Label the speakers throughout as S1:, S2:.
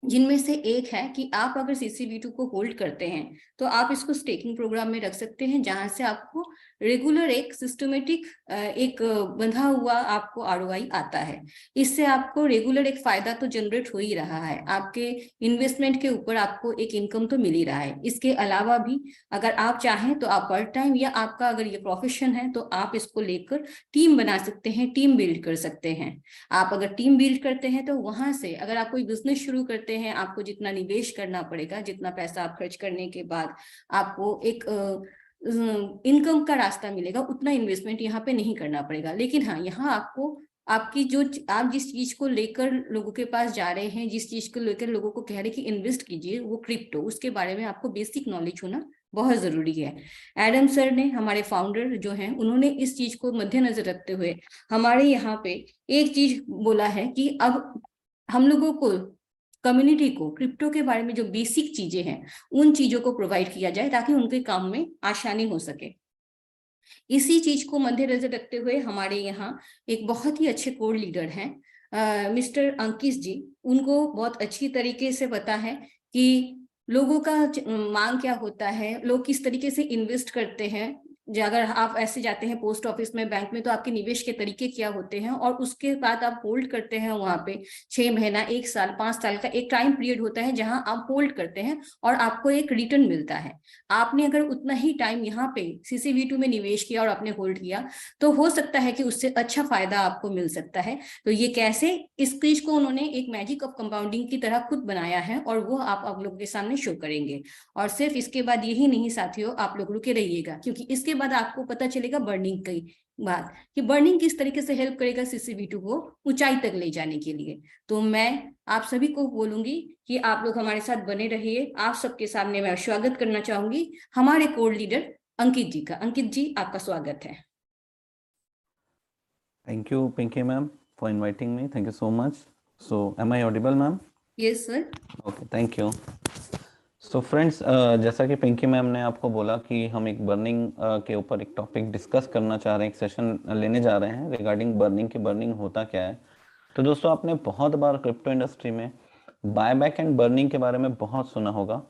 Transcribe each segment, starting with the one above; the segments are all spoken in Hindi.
S1: जिनमें से एक है कि आप अगर CCV2 को होल्ड करते हैं तो आप इसको स्टेकिंग प्रोग्राम में रख सकते हैं, जहां से आपको रेगुलर एक सिस्टमेटिक एक बंधा हुआ आपको ROI आता है। इससे आपको रेगुलर एक फायदा तो जनरेट हो ही रहा है, आपके इन्वेस्टमेंट के ऊपर आपको एक इनकम तो मिल ही रहा है। इसके अलावा भी अगर आप चाहें तो आप पार्ट टाइम, या आपका अगर ये प्रोफेशन है तो आप इसको लेकर टीम बना सकते हैं, टीम बिल्ड कर सकते हैं। आप अगर टीम बिल्ड करते हैं तो वहां से अगर आप कोई बिजनेस शुरू करते हैं, आपको जितना निवेश करना पड़ेगा, जितना पैसा आप खर्च करने के बाद आपको एक इनकम का रास्ता मिलेगा, उतना इन्वेस्टमेंट यहाँ पे नहीं करना पड़ेगा। लेकिन हाँ, यहाँ आपको आपकी जो आप जिस चीज को लेकर लोगों के पास जा रहे हैं, जिस चीज को लेकर लोगों को कह रहे हैं कि इन्वेस्ट कीजिए, वो क्रिप्टो, उसके बारे में आपको बेसिक नॉलेज होना बहुत जरूरी है। एडम सर ने, हमारे फाउंडर जो हैं, उन्होंने इस चीज को मद्देनजर रखते हुए हमारे यहाँ पे एक चीज बोला है कि अब हम लोगों को, कम्युनिटी को, क्रिप्टो के बारे में जो बेसिक चीजें हैं उन चीजों को प्रोवाइड किया जाए ताकि उनके काम में आसानी हो सके। इसी चीज को मद्देनजर रखते हुए हमारे यहाँ एक बहुत ही अच्छे कोर लीडर हैं, मिस्टर अंकित जी। उनको बहुत अच्छी तरीके से पता है कि लोगों का मांग क्या होता है, लोग किस तरीके से इन्वेस्ट करते हैं। अगर आप ऐसे जाते हैं पोस्ट ऑफिस में, बैंक में, तो आपके निवेश के तरीके क्या होते हैं, और उसके बाद आप होल्ड करते हैं वहां पे 6 महीना, 1 साल, 5 साल का एक टाइम पीरियड होता है जहां आप होल्ड करते हैं और आपको एक रिटर्न मिलता है। आपने अगर उतना ही टाइम यहाँ पे CCV2 में निवेश किया और आपने होल्ड किया, तो हो सकता है कि उससे अच्छा फायदा आपको मिल सकता है। तो ये कैसे, इस चीज को उन्होंने एक मैजिक ऑफ कंपाउंडिंग की तरह खुद बनाया है, और वो आप लोगों के सामने शो करेंगे। और सिर्फ इसके बाद यही नहीं साथियों, आप लोग रुके रहिएगा, क्योंकि इसके बाद आपको पता चलेगा बर्निंग की बात, कि बर्निंग किस तरीके से हेल्प करेगा CCV2 को ऊंचाई तक ले जाने के लिए। तो मैं आप सभी को बोलूंगी कि आप लोग हमारे साथ बने रहिए। आप सबके सामने मैं स्वागत करना चाहूंगी हमारे कोर लीडर अंकित जी का। अंकित जी, आपका स्वागत है।
S2: Thank you, Pinky ma'am, for inviting me. Thank you so much. So, am I audible, ma'am?
S1: Yes sir.
S2: Okay, thank you. So friends, जैसा कि पिंकी मैम ने आपको बोला कि हम एक बर्निंग के ऊपर एक टॉपिक डिस्कस करना चाह रहे हैं, एक सेशन लेने जा रहे हैं रिगार्डिंग बर्निंग, की बर्निंग होता क्या है। तो दोस्तों, आपने बहुत बार क्रिप्टो इंडस्ट्री में बायबैक एंड बर्निंग के बारे में बहुत सुना होगा।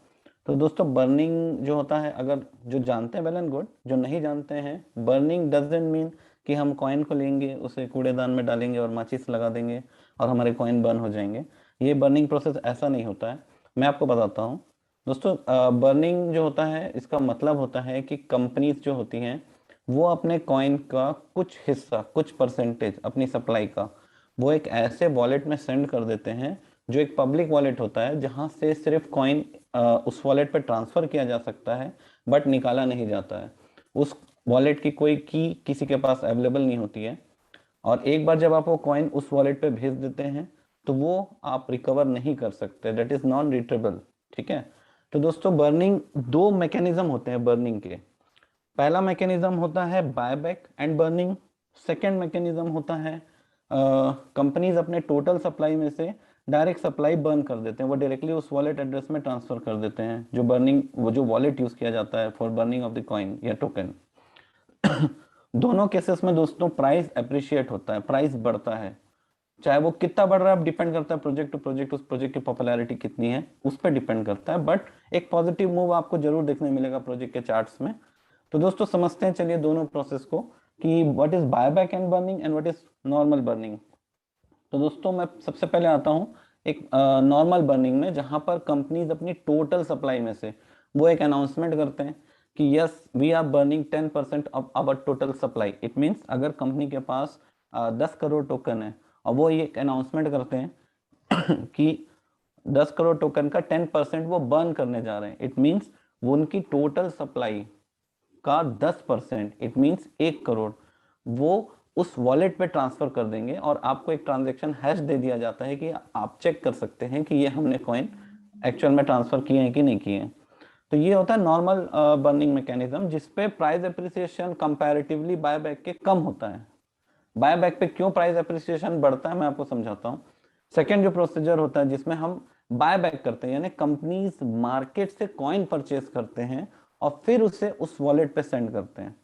S2: तो दोस्तों, बर्निंग जो होता है, अगर जो जानते हैं वेल एंड गुड, जो नहीं जानते हैं, बर्निंग डजंट मीन कि हम कॉइन को लेंगे, उसे कूड़ेदान में डालेंगे और माचिस लगा देंगे और हमारे कॉइन बर्न हो जाएंगे। ये बर्निंग प्रोसेस ऐसा नहीं होता है। मैं आपको बताता हूँ दोस्तों। बर्निंग जो होता है, इसका मतलब होता है कि कंपनीज जो होती हैं वो अपने कॉइन का कुछ हिस्सा, कुछ परसेंटेज अपनी सप्लाई का, वो एक ऐसे वॉलेट में सेंड कर देते हैं जो एक पब्लिक वॉलेट होता है, जहां से सिर्फ कॉइन उस वॉलेट पे ट्रांसफर किया जा सकता है, बट निकाला नहीं जाता है। उस वॉलेट की कोई की किसी के पास अवेलेबल नहीं होती है, और एक बार जब आप वो कॉइन उस वॉलेट पे भेज देते हैं तो वो आप रिकवर नहीं कर सकते, दैट इज नॉन रिट्रेबल। ठीक है। तो दोस्तों, बर्निंग दो मैकेनिज्म होते हैं बर्निंग के। पहला मैकेनिज्म होता है buyback and burning. Second mechanism होता है कंपनीज अपने टोटल सप्लाई में से डायरेक्ट सप्लाई बर्न कर देते हैं, वो डायरेक्टली उस वॉलेट एड्रेस में ट्रांसफर कर देते हैं, जो बर्निंग, वो जो वॉलेट यूज किया जाता है for burning of the coin या टोकन। दोनों केसेस में दोस्तों प्राइस अप्रिशिएट होता है, प्राइस बढ़ता है। चाहे वो कितना बढ़ रहा है, डिपेंड करता है प्रोजेक्ट टू प्रोजेक्ट, उस प्रोजेक्ट की पॉपुलैरिटी कितनी है उस पर डिपेंड करता है, बट एक पॉजिटिव मूव आपको जरूर देखने मिलेगा प्रोजेक्ट के चार्ट्स में। तो दोस्तों, समझते हैं चलिए दोनों प्रोसेस को, कि what is buyback and burning and what is normal burning. तो दोस्तों, मैं सबसे पहले आता हूँ एक नॉर्मल बर्निंग में, जहां पर कंपनीज अपनी टोटल सप्लाई में से वो एक अनाउंसमेंट करते हैं कि yes, we are burning 10% off our total supply. It means अगर कंपनी के पास 10 करोड़ टोकन है और वो ये अनाउंसमेंट करते हैं कि 10 करोड़ टोकन का 10% वो बर्न करने जा रहे हैं, इट मीन्स वो उनकी टोटल सप्लाई का 10%, इट मीन्स 1 करोड़, वो उस वॉलेट पे ट्रांसफर कर देंगे, और आपको एक ट्रांजेक्शन हैश दे दिया जाता है कि आप चेक कर सकते हैं कि ये हमने कॉइन एक्चुअल में ट्रांसफर किए हैं कि नहीं किए हैं। तो ये होता है नॉर्मल बर्निंग मैकेनिज्म, जिसपे प्राइस अप्रिसिएशन कंपैरेटिवली बायबैक के कम होता है। बायबैक पे क्यों प्राइस अप्रिसिएशन बढ़ता है, मैं आपको समझाता हूँ। सेकेंड जो प्रोसीजर होता है जिसमें हम बायबैक करते हैं, यानी कंपनीज मार्केट से कॉइन परचेज करते हैं और फिर उसे उस वॉलेट पे सेंड करते हैं।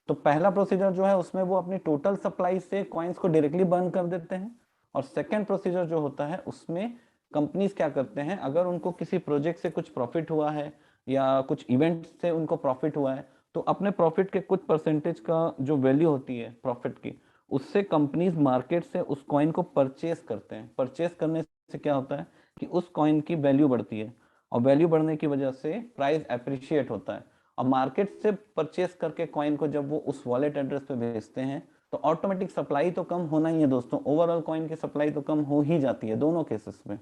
S2: तो पहला प्रोसीजर जो है उसमें वो अपनी टोटल सप्लाई से कॉइन्स को डायरेक्टली बर्न कर देते हैं, और सेकेंड प्रोसीजर जो होता है उसमें कंपनीज क्या करते हैं, अगर उनको किसी प्रोजेक्ट से कुछ प्रॉफिट हुआ है या कुछ इवेंट से उनको प्रॉफिट हुआ है, तो अपने प्रॉफिट के कुछ परसेंटेज का जो वैल्यू होती है प्रॉफिट की, उससे कंपनीज मार्केट से उस कॉइन को परचेज करते हैं। परचेज करने से क्या होता है कि उस कॉइन की वैल्यू बढ़ती है, और वैल्यू बढ़ने की वजह से प्राइस एप्रिशिएट होता है। और मार्केट से परचेज करके कॉइन को जब वो उस वॉलेट एड्रेस पे भेजते हैं, तो ऑटोमेटिक सप्लाई तो कम होना ही है दोस्तों, ओवरऑल कॉइन की सप्लाई तो कम हो ही जाती है दोनों केसेस में।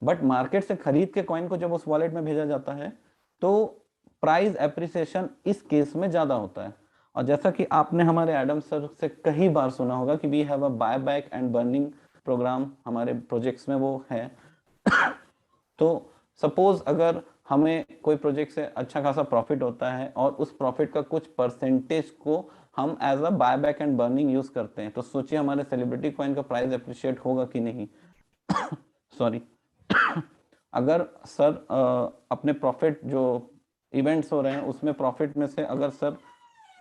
S2: बट मार्केट से खरीद के कॉइन को जब उस वॉलेट में भेजा जाता है, तो प्राइस एप्रिसिएशन इस केस में ज्यादा होता है। और जैसा कि आपने हमारे एडम सर से कई बार सुना होगा कि we have a buy back and burning program, हमारे प्रोजेक्ट्स में वो है। तो सपोज अगर हमें कोई प्रोजेक्ट से अच्छा खासा प्रॉफिट होता है और उस प्रॉफिट का कुछ परसेंटेज को हम as a buy back and burning use करते हैं, तो सोचिए हमारे सेलिब्रिटी कॉइन का प्राइस एप्रिशिएट होगा कि नहीं। सॉरी। अगर सर अपने प्रॉफिट जो इवेंट्स हो रहे हैं उसमें प्रॉफिट में से अगर सर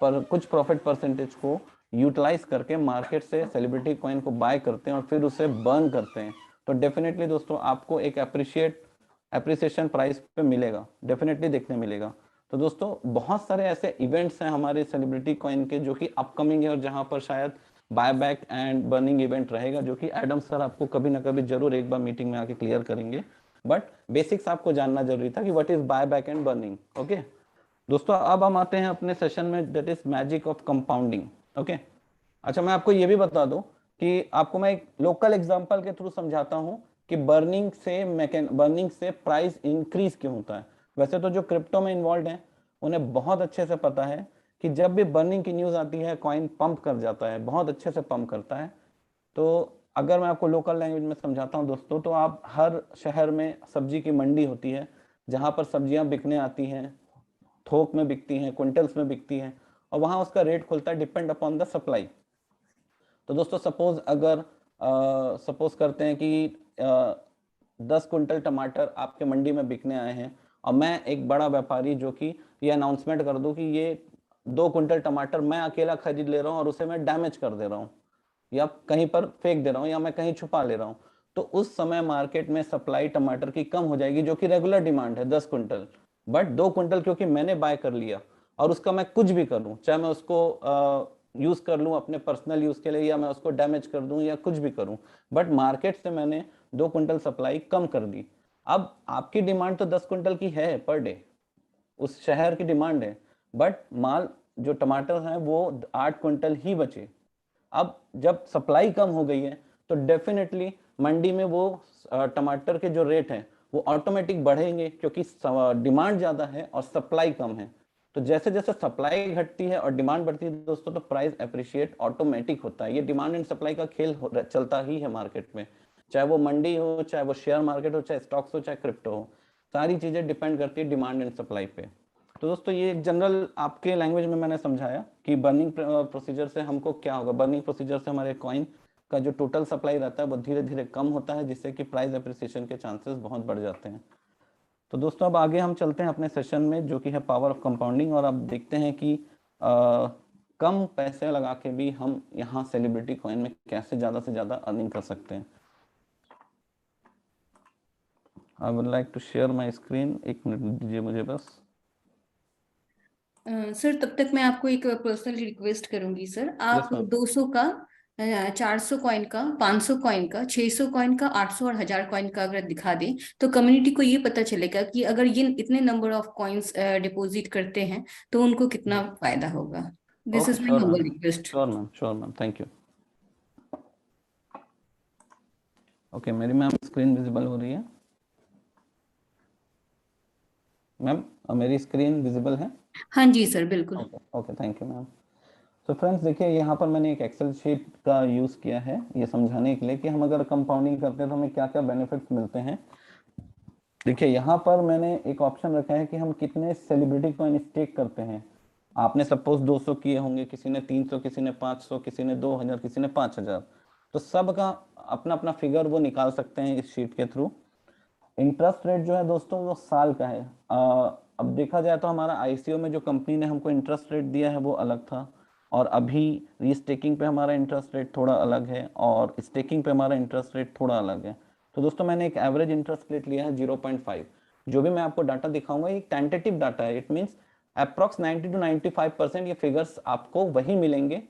S2: पर कुछ प्रॉफिट परसेंटेज को यूटिलाइज करके मार्केट से सेलिब्रिटी कॉइन को बाय करते हैं और फिर उसे बर्न करते हैं, तो डेफिनेटली दोस्तों आपको एक एप्रिसिएशन प्राइस पे मिलेगा, डेफिनेटली देखने मिलेगा। तो दोस्तों बहुत सारे ऐसे इवेंट्स हैं हमारे सेलिब्रिटी कॉइन के जो कि अपकमिंग है, और जहां पर शायद bye back and burning event रहेगा, जो कि एडम सर आपको कभी ना कभी जरूर एक बार मीटिंग में आके क्लियर करेंगे। बट बेसिक्स आपको जानना जरूरी था कि what is by back and burning. Okay दोस्तों, अब हम आते हैं अपने सेशन में, that is magic of compounding. Okay, अच्छा मैं आपको ये भी बता दूं कि आपको मैं एक लोकल एग्जांपल के थ्रू समझाता हूं कि बर्निंग से प्राइस इंक्रीज क्यों होता है। वैसे तो जो क्रिप्टो में इन्वॉल्व हैं उन्हें बहुत अच्छे से पता है कि जब भी बर्निंग की न्यूज आती है कॉइन पंप कर जाता है, बहुत अच्छे से पंप करता है। तो अगर मैं आपको लोकल लैंग्वेज में समझाता हूं दोस्तों, तो आप हर शहर में सब्जी की मंडी होती है जहां पर सब्जियां बिकने आती हैं, थोक में बिकती हैं, क्विंटल्स में बिकती हैं, और वहां उसका रेट खुलता है डिपेंड अपॉन द सप्लाई। तो दोस्तों सपोज करते हैं कि 10 क्विंटल टमाटर आपके मंडी में बिकने आए हैं, और मैं एक बड़ा व्यापारी जो कि ये अनाउंसमेंट कर दूं कि ये 2 क्विंटल टमाटर मैं अकेला खरीद ले रहा हूं और उसे मैं डैमेज कर दे रहा हूं, या कहीं पर फेंक दे रहा हूं, या मैं कहीं छुपा ले रहा हूं, तो उस समय मार्केट में सप्लाई टमाटर की कम हो जाएगी, जो कि रेगुलर डिमांड है 10 क्विंटल। बट 2 क्विंटल क्योंकि मैंने बाय कर लिया, और उसका मैं कुछ भी कर लूं, चाहे मैं उसको यूज कर लूं अपने पर्सनल यूज के लिए, या मैं उसको डैमेज कर दूं, या कुछ भी करूं, बट मार्केट से मैंने 2 क्विंटल सप्लाई कम कर दी। अब आपकी डिमांड तो 10 क्विंटल की है पर डे, उस शहर की डिमांड है, बट माल जो टमाटर हैं वो 8 क्विंटल ही बचे। अब जब सप्लाई कम हो गई है तो डेफिनेटली मंडी में वो टमाटर के जो रेट हैं वो ऑटोमेटिक बढ़ेंगे, क्योंकि डिमांड ज्यादा है और सप्लाई कम है। तो जैसे जैसे सप्लाई घटती है और डिमांड बढ़ती है दोस्तों, तो प्राइस एप्रिशिएट ऑटोमेटिक होता है। ये डिमांड एंड सप्लाई का खेल चलता ही है मार्केट में, चाहे वो मंडी हो, चाहे वो शेयर मार्केट हो, चाहे स्टॉक्स हो, चाहे क्रिप्टो हो, सारी चीजें डिपेंड करती है डिमांड एंड सप्लाई पे। तो दोस्तों ये एक जनरल आपके लैंग्वेज में मैंने समझाया कि बर्निंग प्रोसीजर से हमको क्या होगा। बर्निंग प्रोसीजर से हमारे कॉइन का जो टोटल सप्लाई रहता है वो धीरे धीरे कम होता है, जिससे कि प्राइस एप्रिसिएशन के चांसेस बहुत बढ़ जाते हैं। तो दोस्तों अब आगे हम चलते हैं अपने सेशन में, जो कि है पावर ऑफ कंपाउंडिंग, और अब देखते हैं कि कम पैसे लगा के भी हम यहाँ सेलिब्रिटी कॉइन में कैसे ज़्यादा से ज़्यादा अर्निंग कर सकते हैं। I would like to share my screen, एक मिनट दीजिए मुझे बस।
S1: सर तब तक मैं आपको एक पर्सनल रिक्वेस्ट करूंगी सर, आप
S2: यस मैम।
S1: 200 का, 400 कॉइन का, 500 कॉइन का, 600 कॉइन का, 800 और 1000 कॉइन का अगर दिखा दें तो कम्युनिटी को ये पता चलेगा कि अगर ये इतने नंबर ऑफ कॉइन्स डिपॉजिट करते हैं तो उनको कितना फायदा होगा। This
S2: okay
S1: is my
S2: sure ma'am,
S1: humble request.
S2: Sure ma'am, sure ma'am, thank you. Okay मेरी मैम स्क्रीन विजिबल हो रही है? मैम मेरी स्क्रीन विजिबल है?
S1: हाँ जी सर, बिल्कुल।
S2: Okay okay, thank you ma'am. तो फ्रेंड्स देखिए, यहाँ पर मैंने एक एक्सेल शीट का यूज़ किया है ये समझाने के लिए कि हम अगर कंपाउंडिंग करते हैं तो हमें क्या क्या बेनिफिट्स मिलते हैं। देखिए यहाँ पर मैंने एक ऑप्शन रखा है कि हम कितने सेलिब्रिटी कॉइन स्टेक करते हैं। आपने सपोज 200 किए होंगे, किसी ने 300, किसी ने 500, किसी ने 2000, किसी ने 5000। तो सबका अपना अपना फिगर वो निकाल सकते हैं इस शीट के थ्रू। इंटरेस्ट रेट जो है दोस्तों वो साल का है। अब देखा जाए तो हमारा आईसीओ में जो कंपनी ने हमको इंटरेस्ट रेट दिया है वो अलग था, और अभी रीस्टेकिंग पे हमारा इंटरेस्ट रेट थोड़ा अलग है, और स्टेकिंग पे हमारा इंटरेस्ट रेट थोड़ा अलग है। तो दोस्तों मैंने एक एवरेज इंटरेस्ट रेट लिया है 0.5। जो भी मैं आपको डाटा दिखाऊंगा ये टेंटेटिव डाटा है, इट मींस अप्रॉक्स 90 to 95% ये फिगर्स आपको वही मिलेंगे,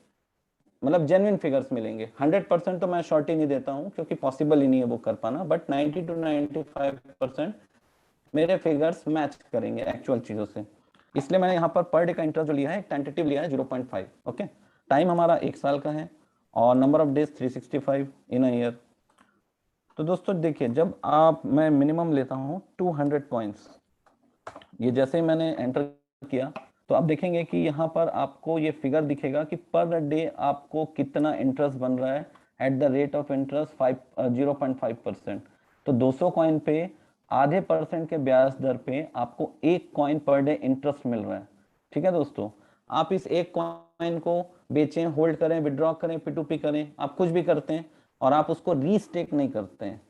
S2: मतलब जेन्युइन फिगर्स मिलेंगे। 100% तो मैं शॉर्ट ही नहीं देता हूँ क्योंकि पॉसिबल ही नहीं है वो कर पाना, बट 90 to 95% मेरे फिगर्स मैच करेंगे एक्चुअल चीजों से। इसलिए मैंने यहाँ पर डे का इंटरेस्ट जो लिया है टेंटेटिव लिया है 0.5। ओके, टाइम हमारा 1 साल का है और number of days 365 in a year. तो दोस्तों देखिए, जब मैं मिनिमम लेता हूँ 200 पॉइंट्स, ये जैसे ही मैंने एंटर किया तो आप देखेंगे कि यहाँ पर आपको ये फिगर दिखेगा कि पर डे आपको कितना इंटरेस्ट बन रहा है at the rate of interest 0.5%। तो 200 कॉइन पे आधे % के ब्याज दर पे आपको 1 कॉइन पर डे इंटरेस्ट मिल रहा है। ठीक है दोस्तों, आप इस 1 कॉइन को बेचें, होल्ड करें, विड्रॉ करें, P2P करें, आप कुछ भी करते हैं और आप उसको रीस्टेक नहीं करते हैं,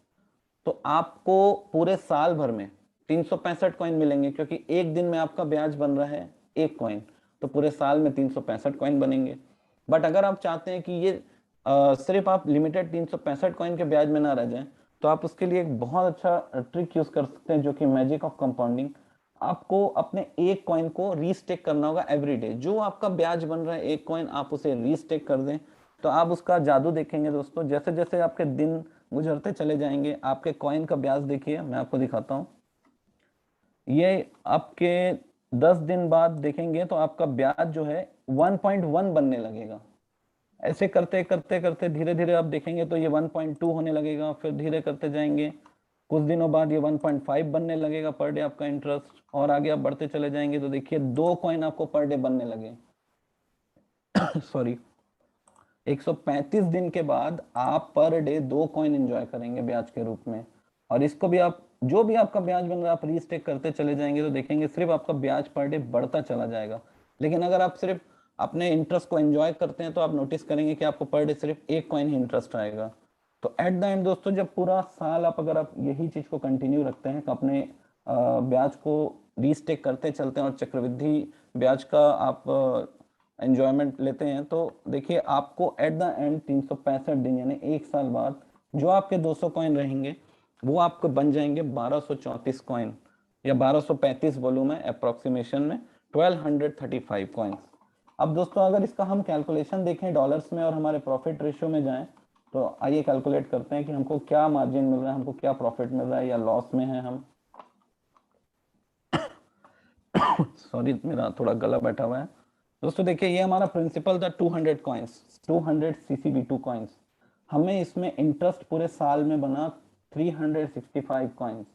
S2: तो आपको पूरे साल भर में 365 कॉइन मिलेंगे, क्योंकि एक दिन में आपका ब्याज बन रहा है 1 कॉइन, तो पूरे साल में 365 कॉइन बनेंगे। बट अगर आप चाहते हैं कि ये सिर्फ आप लिमिटेड 365 कॉइन के ब्याज में ना रह जाएं, तो आप उसके लिए एक बहुत अच्छा ट्रिक यूज कर सकते हैं, जो कि मैजिक ऑफ कंपाउंडिंग। आपको अपने 1 कॉइन को रीस्टेक करना होगा एवरी डे। जो आपका ब्याज बन रहा है 1 कॉइन, आप उसे रीस्टेक कर दें, तो आप उसका जादू देखेंगे दोस्तों। जैसे जैसे आपके दिन गुजरते चले जाएंगे, आपके कॉइन का ब्याज देखिए, मैं आपको दिखाता हूँ। ये आपके 10 दिन बाद देखेंगे तो आपका ब्याज जो है 1.1 बनने लगेगा। ऐसे करते करते करते धीरे धीरे आप देखेंगे तो ये 1.2 होने लगेगा, फिर धीरे करते जाएंगे, कुछ दिनों बाद ये 1.5 बनने लगेगा पर डे आपका इंटरेस्ट, और आगे आप बढ़ते चले जाएंगे तो देखिए 2 कॉइन आपको पर डे बनने लगे। सॉरी, 135 दिन के बाद आप पर डे 2 कॉइन एंजॉय करेंगे ब्याज के रूप में। और इसको भी आप, जो भी आपका ब्याज बन रहा है, आप रीस्टेक करते चले जाएंगे तो देखेंगे सिर्फ आपका ब्याज पर डे बढ़ता चला जाएगा। लेकिन अगर आप सिर्फ अपने इंटरेस्ट को एंजॉय करते हैं तो आप नोटिस करेंगे कि आपको पर डे सिर्फ 1 कॉइन ही इंटरेस्ट आएगा। तो एट द एंड दोस्तों, जब पूरा साल अगर आप यही चीज को कंटिन्यू रखते हैं, अपने ब्याज को रीस्टेक करते चलते हैं और चक्रवृद्धि ब्याज का आप एंजॉयमेंट लेते हैं, तो देखिए आपको एट द एंड 365 दिन यानी 1 साल बाद जो आपके 200 कॉइन रहेंगे वो आपको बन जाएंगे 1234 कॉइन, या 1235 बोलूँ मैं अप्रोक्सीमेशन में, 1235 कॉइन्स। अब दोस्तों अगर इसका हम कैलकुलेशन देखें डॉलर्स में और हमारे प्रॉफिट रेशियो में जाएं, तो आइए कैलकुलेट करते हैं कि हमको क्या मार्जिन मिल रहा है, हमको क्या प्रॉफिट मिल रहा है, या लॉस में है हम। सॉरी, मेरा थोड़ा गला बैठा हुआ है। दोस्तों देखिए, ये हमारा प्रिंसिपल था 200 कॉइन्स, 200 CCV2 कॉइन्स। हमें इसमें इंटरेस्ट पूरे साल में बना 365 कॉइन्स।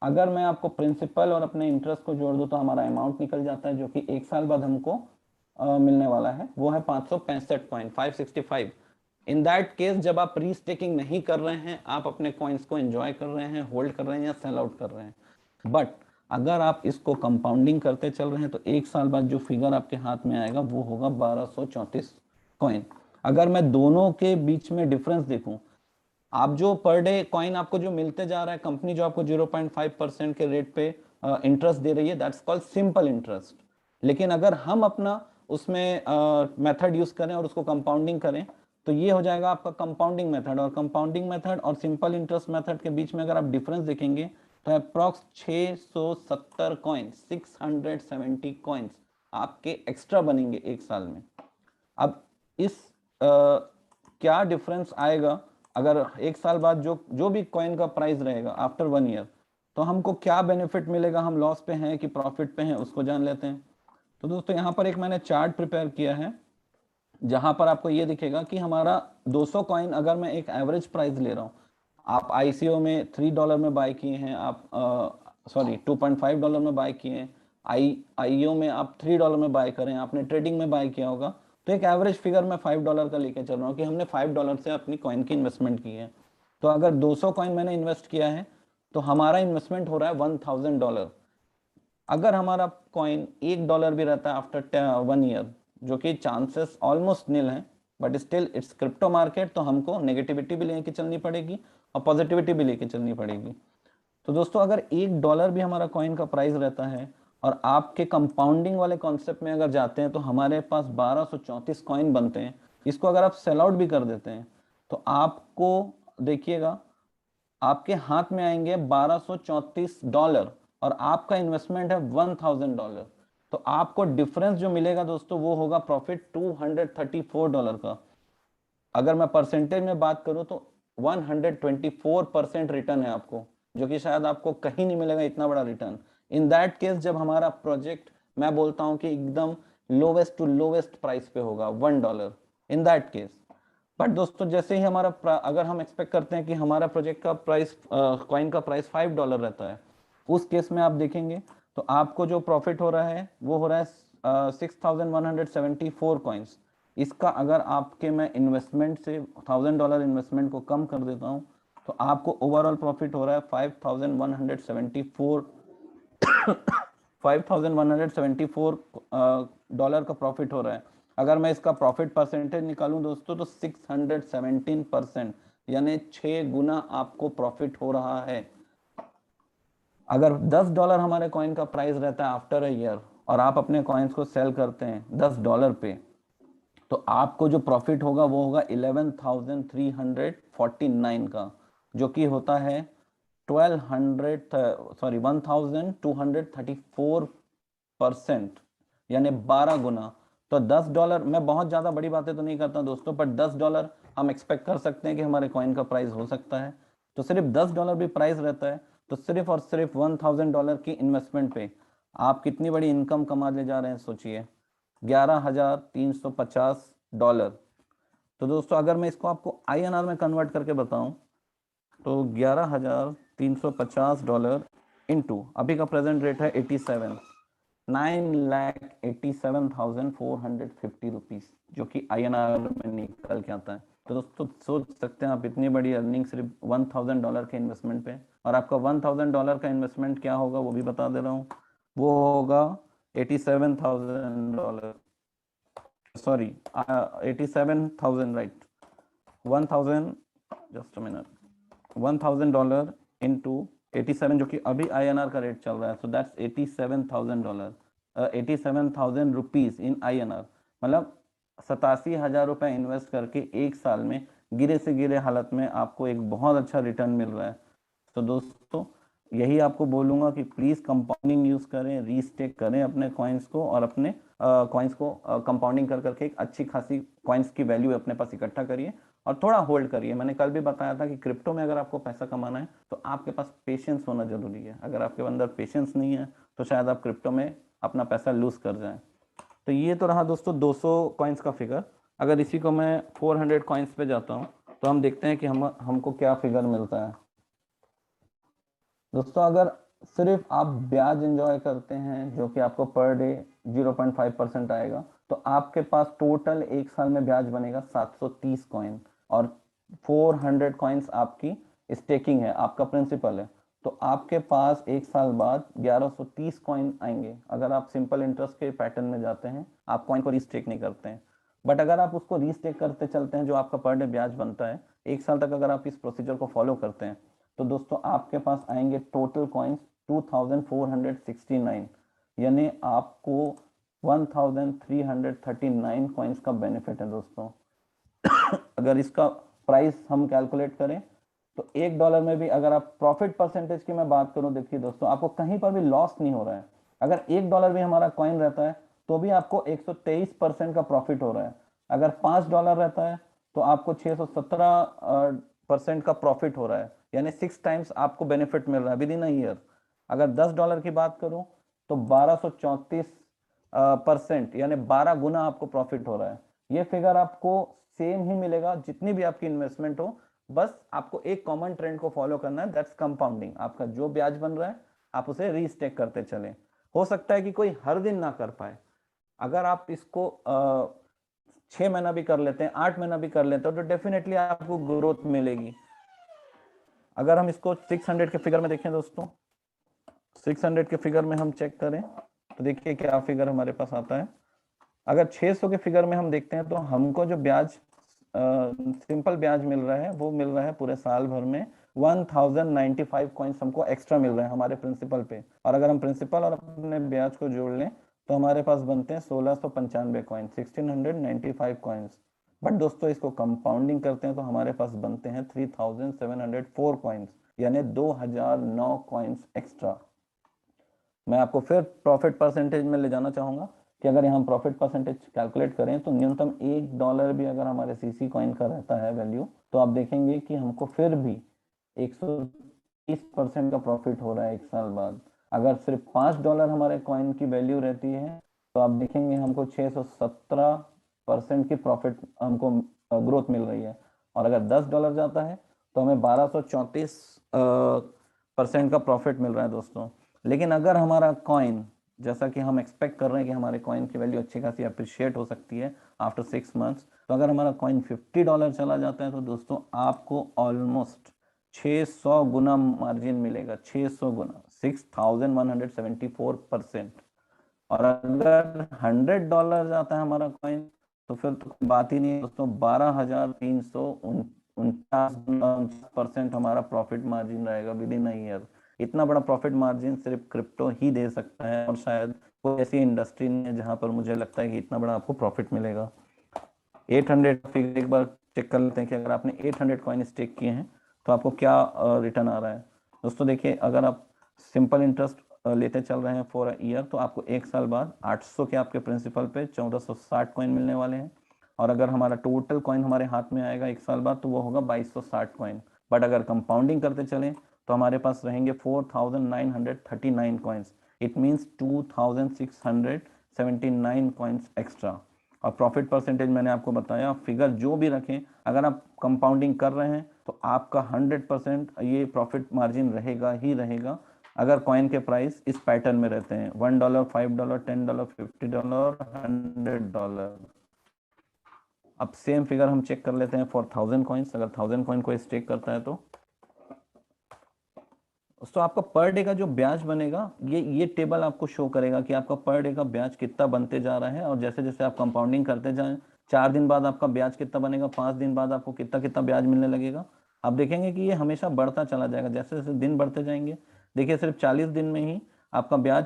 S2: अगर मैं आपको प्रिंसिपल और अपने इंटरेस्ट को जोड़ दूं तो हमारा अमाउंट निकल जाता है, जो कि 1 साल बाद हमको मिलने वाला है, वो है 565 कॉइन, 565। इन दैट केस जब आप रीस्टेकिंग नहीं कर रहे हैं, आप अपने कॉइन्स को एंजॉय कर रहे हैं, होल्ड कर रहे हैं या सेल आउट कर रहे हैं। बट अगर आप इसको कंपाउंडिंग करते चल रहे हैं तो 1 साल बाद जो फिगर आपके हाथ में आएगा वो होगा 1234 कॉइन। अगर मैं दोनों के बीच में डिफरेंस देखूं, आप जो पर डे कॉइन आपको जो मिलते जा रहा है, कंपनी जो आपको 0.5% के रेट पे इंटरेस्ट दे रही है, दैट्स कॉल्ड सिंपल इंटरेस्ट। लेकिन अगर हम अपना उसमें मेथड यूज करें और उसको कंपाउंडिंग करें, तो ये हो जाएगा आपका कंपाउंडिंग मेथड। और कंपाउंडिंग मेथड और सिंपल इंटरेस्ट मेथड के बीच में अगर आप डिफरेंस देखेंगे तो अप्रॉक्स 670 कॉइन, 670 कॉइन्स आपके एक्स्ट्रा बनेंगे 1 साल में। अब इस क्या डिफरेंस आएगा अगर 1 साल बाद जो भी कॉइन का प्राइस रहेगा आफ्टर 1 ईयर, तो हमको क्या बेनिफिट मिलेगा, हम लॉस पे हैं कि प्रॉफिट पे हैं, उसको जान लेते हैं। तो दोस्तों यहाँ पर एक मैंने चार्ट प्रिपेयर किया है, जहां पर आपको ये दिखेगा कि हमारा 200 कॉइन अगर मैं एक एवरेज प्राइस ले रहा हूँ, आप ICO में $3 में बाय किए हैं, आप सॉरी $2.5 में बाय किए हैं, IEO में आप $3 में बाय करें, आपने ट्रेडिंग में बाय किया होगा, तो एक एवरेज फिगर मैं $5 का लेके चल रहा हूँ कि हमने $5 से अपनी कॉइन की इन्वेस्टमेंट की है। तो अगर 200 कॉइन मैंने इन्वेस्ट किया है तो हमारा इन्वेस्टमेंट हो रहा है $1000। अगर हमारा कॉइन $1 भी रहता है आफ्टर 1 ईयर, जो कि चांसेस ऑलमोस्ट नील है, but still it's crypto market, तो हमको नेगेटिविटी भी लेके चलनी पड़ेगी और पॉजिटिविटी भी लेके चलनी पड़ेगी। तो दोस्तों अगर $1 भी हमारा कॉइन का प्राइस रहता है और आपके कंपाउंडिंग वाले कॉन्सेप्ट में अगर जाते हैं तो हमारे पास 1234 कॉइन बनते हैं। इसको अगर आप सेल आउट भी कर देते हैं तो आपको देखिएगा आपके हाथ में आएंगे $1234 और आपका इन्वेस्टमेंट है $1000। तो आपको डिफरेंस जो मिलेगा दोस्तों वो होगा प्रॉफिट $234 का। अगर मैं परसेंटेज में बात करूं तो 124% रिटर्न है आपको, जो कि शायद आपको कहीं नहीं मिलेगा इतना बड़ा रिटर्न। इन दैट केस जब हमारा प्रोजेक्ट, मैं बोलता हूं कि एकदम लोवेस्ट टू लोवेस्ट प्राइस पे होगा, $1 इन दैट केस। बट दोस्तों जैसे ही हमारा अगर हम एक्सपेक्ट करते हैं कि हमारा प्रोजेक्ट का प्राइस, कॉइन का प्राइस $5 रहता है, उस केस में आप देखेंगे तो आपको जो प्रॉफिट हो रहा है वो हो रहा है 6174 कॉइन्स। इसका अगर आपके मैं इन्वेस्टमेंट से $1000 इन्वेस्टमेंट को कम कर देता हूं तो आपको ओवरऑल प्रॉफिट हो रहा है 5174 डॉलर का प्रॉफिट हो रहा है। अगर मैं इसका प्रॉफिट परसेंटेज निकालूं दोस्तों तो 617%, यानी 6 गुना आपको प्रॉफिट हो रहा है। अगर $10 हमारे कॉइन का प्राइस रहता है आफ्टर अ ईयर और आप अपने कॉइन्स को सेल करते हैं $10 पे, तो आपको जो प्रॉफिट होगा वो होगा 11,349 का, जो कि होता है 1234%, यानी 12 गुना। तो $10, मैं बहुत ज़्यादा बड़ी बातें तो नहीं करता दोस्तों, पर $10 हम एक्सपेक्ट कर सकते हैं कि हमारे कॉइन का प्राइस हो सकता है। तो सिर्फ $10 भी प्राइस रहता है तो सिर्फ और सिर्फ $1000 की इन्वेस्टमेंट पे आप कितनी बड़ी इनकम कमा ले जा रहे हैं, सोचिए, $11,350। तो दोस्तों अगर मैं इसको आपको INR में कन्वर्ट करके बताऊं तो $11,350 इंटू अभी का प्रेजेंट रेट है 87, 9,87,450 रुपीज, जो कि INR में निकल के आता है। तो दोस्तों सोच सकते हैं आप इतनी बड़ी अर्निंग सिर्फ $1000 के इन्वेस्टमेंट पे। और आपका $1000 का इन्वेस्टमेंट क्या होगा वो भी बता दे रहा हूँ, वो होगा $87,000, sorry 87,000, right, 1000, just a minute, $1000 into 87, जो कि अभी INR का रेट चल रहा है, so that's $87,000, 87,000 rupees in INR, मतलब 87,000 रुपए इन्वेस्ट करके एक साल में गिरे से गिरे हालत में आपको एक बहुत अच्छा रिटर्न मिल रहा है। तो दोस्तों यही आपको बोलूंगा कि प्लीज कंपाउंडिंग यूज करें, रीस्टेक करें अपने कॉइन्स को और अपने कॉइन्स को कंपाउंडिंग कर करके एक अच्छी खासी कॉइन्स की वैल्यू अपने पास इकट्ठा करिए और थोड़ा होल्ड करिए। मैंने कल भी बताया था कि क्रिप्टो में अगर आपको पैसा कमाना है तो आपके पास पेशेंस होना जरूरी है। अगर आपके अंदर पेशेंस नहीं है तो शायद आप क्रिप्टो में अपना पैसा लूज कर जाएं। तो ये तो रहा दोस्तों 200 कॉइन्स का फिगर। अगर इसी को मैं 400 कॉइन्स पे जाता हूँ तो हम देखते हैं कि हमको क्या फिगर मिलता है। दोस्तों अगर सिर्फ आप ब्याज एंजॉय करते हैं जो कि आपको पर डे 0.5% आएगा, तो आपके पास टोटल एक साल में ब्याज बनेगा 730 कॉइन और 400 कॉइन्स आपकी स्टेकिंग है, आपका प्रिंसिपल है। तो आपके पास एक साल बाद 1130 कॉइन आएंगे अगर आप सिंपल इंटरेस्ट के पैटर्न में जाते हैं, आप कॉइन को रीस्टेक नहीं करते हैं। बट अगर आप उसको रीस्टेक करते चलते हैं, जो आपका पर डे ब्याज बनता है, एक साल तक अगर आप इस प्रोसीजर को फॉलो करते हैं, तो दोस्तों आपके पास आएंगे टोटल कॉइन्स 2469, यानी आपको 1339 कॉइन्स का बेनिफिट है दोस्तों। अगर इसका प्राइस हम कैलकुलेट करें तो $1 में भी अगर आप प्रॉफिट परसेंटेज की मैं बात करूं, देखिए दोस्तों आपको कहीं पर भी लॉस नहीं हो रहा है। अगर $1 भी हमारा कॉइन रहता है तो भी आपको 123% का प्रॉफिट हो रहा है। अगर $5 रहता है तो आपको 617% का प्रॉफिट हो रहा है, यानी 6 टाइम्स आपको बेनिफिट मिल रहा है विद इन अ ईयर। अगर $10 की बात करूं तो 1234% यानी 12 गुना आपको प्रॉफिट हो रहा है। ये फिगर आपको सेम ही मिलेगा जितनी भी आपकी इन्वेस्टमेंट हो, बस आपको एक कॉमन ट्रेंड को फॉलो करना है, दैट्स कंपाउंडिंग। आपका जो ब्याज बन रहा है आप उसे रीस्टेक करते चलें। हो सकता है कि कोई हर दिन ना कर पाए, अगर आप इसको 6 महीना भी कर लेते हैं, 8 महीना भी कर लेते हैं, तो डेफिनेटली आपको ग्रोथ मिलेगी। अगर हम इसको 600 के फिगर में देखें दोस्तों, 600 के फिगर में हम चेक करें तो देखिए क्या फिगर हमारे पास आता है। अगर 600 के फिगर में हम देखते हैं तो हमको जो ब्याज सिंपल ब्याज मिल रहा है वो मिल रहा है पूरे साल भर में 1095 कॉइन्स हमको एक्स्ट्रा मिल रहे हैं हमारे प्रिंसिपल पे। और अगर हम प्रिंसिपल और अपने ब्याज को जोड़ लें तो हमारे पास बनते हैं 1695 कॉइन्स, 1695 कॉइन्स। बट दोस्तों इसको कंपाउंडिंग करते हैं तो हमारे पास बनते हैं 3704 कॉइन्स, यानी 2009 कॉइन्स एक्स्ट्रा। मैं आपको फिर प्रॉफिट परसेंटेज में ले जाना चाहूँगा कि अगर यहाँ प्रॉफिट परसेंटेज कैलकुलेट करें तो न्यूनतम $1 भी अगर हमारे सीसी कॉइन का रहता है वैल्यू, तो आप देखेंगे कि हमको फिर भी 130% का प्रॉफिट हो रहा है एक साल बाद। अगर सिर्फ $5 हमारे कॉइन की वैल्यू रहती है तो आप देखेंगे हमको 617% की प्रॉफिट हमको ग्रोथ मिल रही है। और अगर $10 जाता है तो हमें 1234% का प्रॉफिट मिल रहा है दोस्तों। लेकिन अगर हमारा कॉइन, जैसा कि हम एक्सपेक्ट कर रहे हैं कि हमारे कॉइन की वैल्यू अच्छी खासी अप्रिशिएट हो सकती है आफ्टर 6 मंथ्स, तो अगर हमारा कॉइन $50 चला जाता है तो दोस्तों आपको ऑलमोस्ट 600 गुना मार्जिन मिलेगा, 600 गुना, 6174%। और अगर $100 जाता है हमारा कॉइन तो फिर तो बात ही नहीं है दोस्तों, 12,349% हमारा प्रॉफिट मार्जिन रहेगा विद इन अ ईयर। इतना बड़ा प्रॉफिट मार्जिन सिर्फ क्रिप्टो ही दे सकता है, और शायद कोई ऐसी इंडस्ट्री नहीं है जहां पर मुझे लगता है कि इतना बड़ा आपको प्रॉफिट मिलेगा। 800 फिगर एक बार चेक कर लेते हैं कि अगर आपने 800 कॉइन स्टेक किए हैं तो आपको क्या रिटर्न आ रहा है। दोस्तों देखिए, अगर आप सिंपल इंटरेस्ट लेते चल रहे हैं फॉर ईयर तो आपको एक साल बाद 800 के आपके प्रिंसिपल पे 1460 कॉइन मिलने वाले हैं। और अगर हमारा टोटल कॉइन हमारे हाथ में आएगा एक साल बाद तो वो होगा 2260 कॉइन। बट अगर कंपाउंडिंग करते चलें तो हमारे पास रहेंगे 4939 coins. It means 2679 coins extra. और प्रॉफिट परसेंटेज मैंने आपको बताया, फिगर जो भी रखें, अगर आप कंपाउंडिंग कर रहे हैं तो आपका 100% ये प्रॉफिट मार्जिन रहेगा ही रहेगा अगर कॉइन के प्राइस इस पैटर्न में रहते हैं, $1, $5, $10, $50, $100। अब सेम फिगर हम चेक कर लेते हैं फॉर 1000 कॉइन्स। अगर 1000 कॉइन को स्टेक करता है तो आपका पर डे का जो ब्याज बनेगा, ये टेबल आपको शो करेगा कि आपका पर डे का ब्याज कितना बनते जा रहा है। और जैसे जैसे आप कंपाउंडिंग करते जाएं, 4 दिन बाद आपका ब्याज कितना बनेगा, 5 दिन बाद आपको कितना कितना ब्याज मिलने लगेगा। आप देखेंगे कि ये हमेशा बढ़ता चला जाएगा जैसे जैसे दिन बढ़ते जाएंगे। देखिए, सिर्फ 40 दिन में ही आपका ब्याज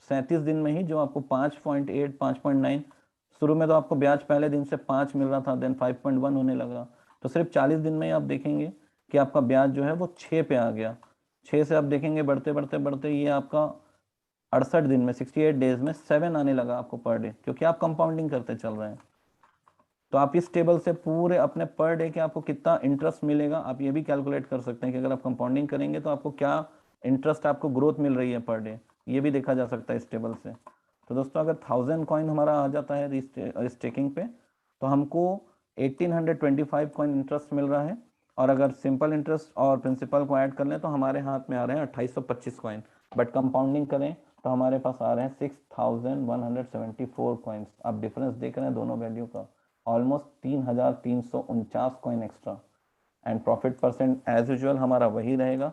S2: 37 दिन में ही जो आपको 5.8 5.9, शुरू में तो आपको ब्याज पहले दिन से 5 मिल रहा था, देन 5.1 होने लगा। तो सिर्फ 40 दिन में ही आप देखेंगे कि आपका ब्याज जो है वो 6 पे आ गया। 6 से आप देखेंगे बढ़ते बढ़ते बढ़ते ये आपका 68 दिन में, 68 डेज में 7 आने लगा आपको पर डे, क्योंकि आप कंपाउंडिंग करते चल रहे हैं। तो आप इस टेबल से पूरे अपने पर डे के आपको कितना इंटरेस्ट मिलेगा आप ये भी कैलकुलेट कर सकते हैं कि अगर आप कंपाउंडिंग करेंगे तो आपको क्या इंटरेस्ट, आपको ग्रोथ मिल रही है पर डे, ये भी देखा जा सकता है इस टेबल से। तो दोस्तों, अगर 1000 कॉइन हमारा आ जाता है स्टेकिंग पे तो हमको 1825 कॉइन इंटरेस्ट मिल रहा है। और अगर सिंपल इंटरेस्ट और प्रिंसिपल को ऐड कर लें तो हमारे हाथ में आ रहे हैं 2825 कॉइन। बट कंपाउंडिंग करें तो हमारे पास आ रहे हैं 6174 कॉइन्स। आप डिफरेंस देख रहे हैं दोनों वैल्यू का, almost 3349 coin extra. And profit percent as usual हमारा वही रहेगा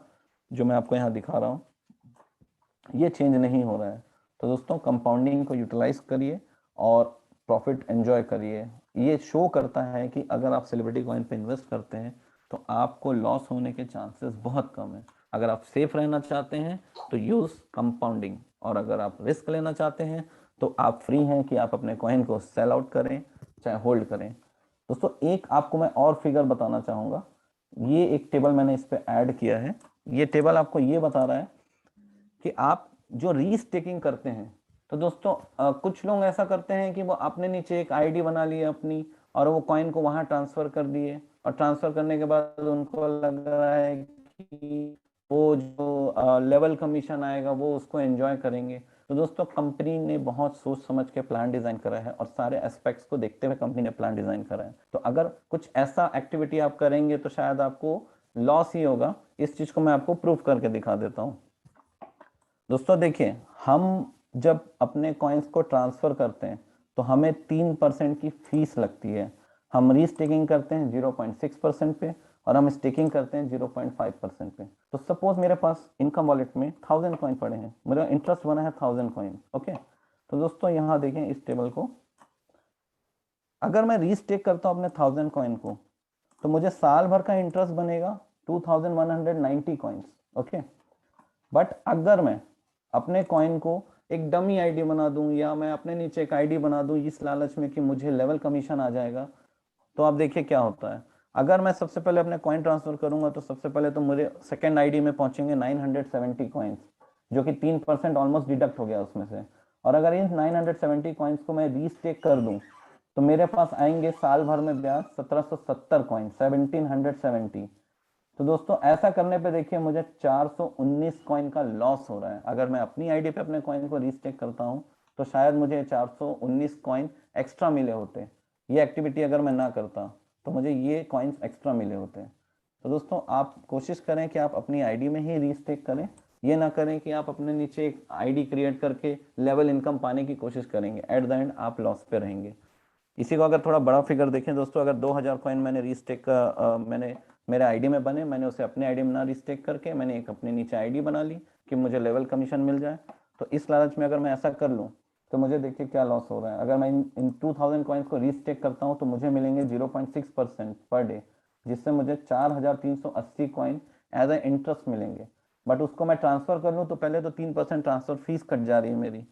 S2: जो मैं आपको यहाँ दिखा रहा हूँ, ये चेंज नहीं हो रहा है। तो दोस्तों, कंपाउंडिंग को यूटिलाइज करिए और प्रॉफिट एंजॉय करिए। ये शो करता है कि अगर आप सेलिब्रिटी कॉइन पे इन्वेस्ट करते हैं तो आपको लॉस होने के चांसेस बहुत कम है। अगर आप सेफ रहना चाहते हैं तो यूज कंपाउंडिंग, और अगर आप रिस्क लेना चाहते हैं तो आप फ्री हैं कि आप अपने कॉइन को सेल आउट करें चाहे होल्ड करें। दोस्तों, एक आपको मैं और फिगर बताना चाहूँगा। ये एक टेबल मैंने इस पे ऐड किया है। ये टेबल आपको ये बता रहा है कि आप जो रीस्टेकिंग करते हैं, तो दोस्तों कुछ लोग ऐसा करते हैं कि वो अपने नीचे एक आईडी बना लिए अपनी और वो कॉइन को वहां ट्रांसफर कर दिए, और ट्रांसफर करने के बाद उनको लग रहा है कि वो जो लेवल कमीशन आएगा वो उसको एंजॉय करेंगे। तो दोस्तों, कंपनी ने बहुत सोच समझ के प्लान डिजाइन करा है और सारे एस्पेक्ट्स को देखते हुए कंपनी ने प्लान डिजाइन करा है। तो अगर कुछ ऐसा एक्टिविटी आप करेंगे तो शायद आपको लॉस ही होगा। इस चीज को मैं आपको प्रूफ करके दिखा देता हूँ। दोस्तों देखिए, हम जब अपने कॉइन्स को ट्रांसफर करते हैं तो हमें 3% की फीस लगती है। हम रीस्टेकिंग करते हैं 0.6% पे और हम स्टेकिंग करते हैं 0.5% पे। तो सपोज मेरे पास इनकम वॉलेट में 1000 कॉइन पड़े हैं, मेरा इंटरेस्ट बना है 1000 कॉइन। ओके, तो दोस्तों यहाँ देखें इस टेबल को, अगर मैं रीस्टेक करता हूँ अपने 1000 कॉइन को तो मुझे साल भर का इंटरेस्ट बनेगा 2190 कॉइन्स। ओके, बट अगर मैं अपने कॉइन को एक डमी आईडी बना दूं या मैं अपने नीचे एक आईडी बना दूं इस लालच में कि मुझे लेवल कमीशन आ जाएगा, तो आप देखिए क्या होता है। अगर मैं सबसे पहले अपने कॉइन ट्रांसफर करूंगा तो सबसे पहले तो मुझे सेकेंड आईडी में पहुंचेंगे 970 कॉइन्स, जो कि 3% ऑलमोस्ट डिडक्ट हो गया उसमें से। और अगर इन 970 कॉइन्स को मैं रीस्टेक कर दूं तो मेरे पास आएंगे साल भर में ब्याज 1770 कॉइन, 1770। तो दोस्तों ऐसा करने पे देखिए मुझे 419 कॉइन का लॉस हो रहा है। अगर मैं अपनी आईडी पे अपने कॉइन को रीस्टेक करता हूं तो शायद मुझे 419 कॉइन एक्स्ट्रा मिले होते। ये एक्टिविटी अगर मैं ना करता तो मुझे ये कॉइन्स एक्स्ट्रा मिले होते। तो दोस्तों आप कोशिश करें कि आप अपनी आईडी में ही रीस्टेक करें, ये ना करें कि आप अपने नीचे एक आईडी क्रिएट करके लेवल इनकम पाने की कोशिश करेंगे, एट द एंड आप लॉस पे रहेंगे। इसी को अगर थोड़ा बड़ा फिगर देखें दोस्तों, अगर 2000 कॉइन मैंने रीस्टेक मैंने मेरे आईडी में बने, मैंने उसे अपने आईडी में ना रीस्टेक करके मैंने एक अपने नीचे आईडी बना ली कि मुझे लेवल कमीशन मिल जाए। तो इस लालच में अगर मैं ऐसा कर लूँ तो मुझे देखिए क्या लॉस हो रहा है। अगर मैं इन 2000 कॉइन्स को रीस्टेक करता हूँ तो मुझे मिलेंगे 0.6% पर डे, जिससे मुझे 4380 कॉइन एज ए इंटरेस्ट मिलेंगे। बट उसको मैं ट्रांसफर कर लूँ तो पहले तो 3% ट्रांसफर फीस कट जा रही है मेरी।